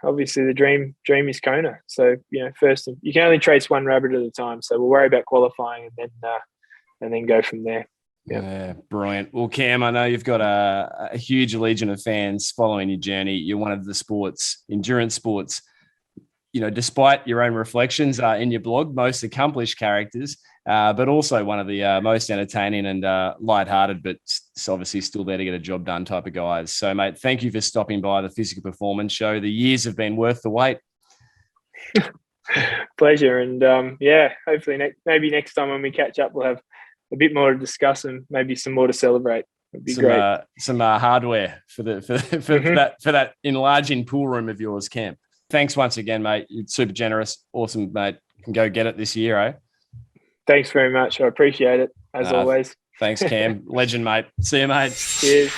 obviously the dream is Kona. So, first you can only chase one rabbit at a time. So we'll worry about qualifying and then go from there. Yeah, brilliant. Well, Cam, I know you've got a huge legion of fans following your journey. You're one of the endurance sports, despite your own reflections in your blog, most accomplished characters, but also one of the most entertaining and lighthearted, but obviously still there to get a job done type of guys. So, mate, thank you for stopping by the Physical Performance Show. The years have been worth the wait. Pleasure. And hopefully maybe next time when we catch up, we'll have a bit more to discuss and maybe some more to celebrate. It'd be great. Some hardware for that enlarging pool room of yours, Cam. Thanks once again, mate. You're super generous. Awesome, mate. You can go get it this year, eh? Thanks very much. I appreciate it, as always. Thanks, Cam. Legend, mate. See you, mate. Cheers.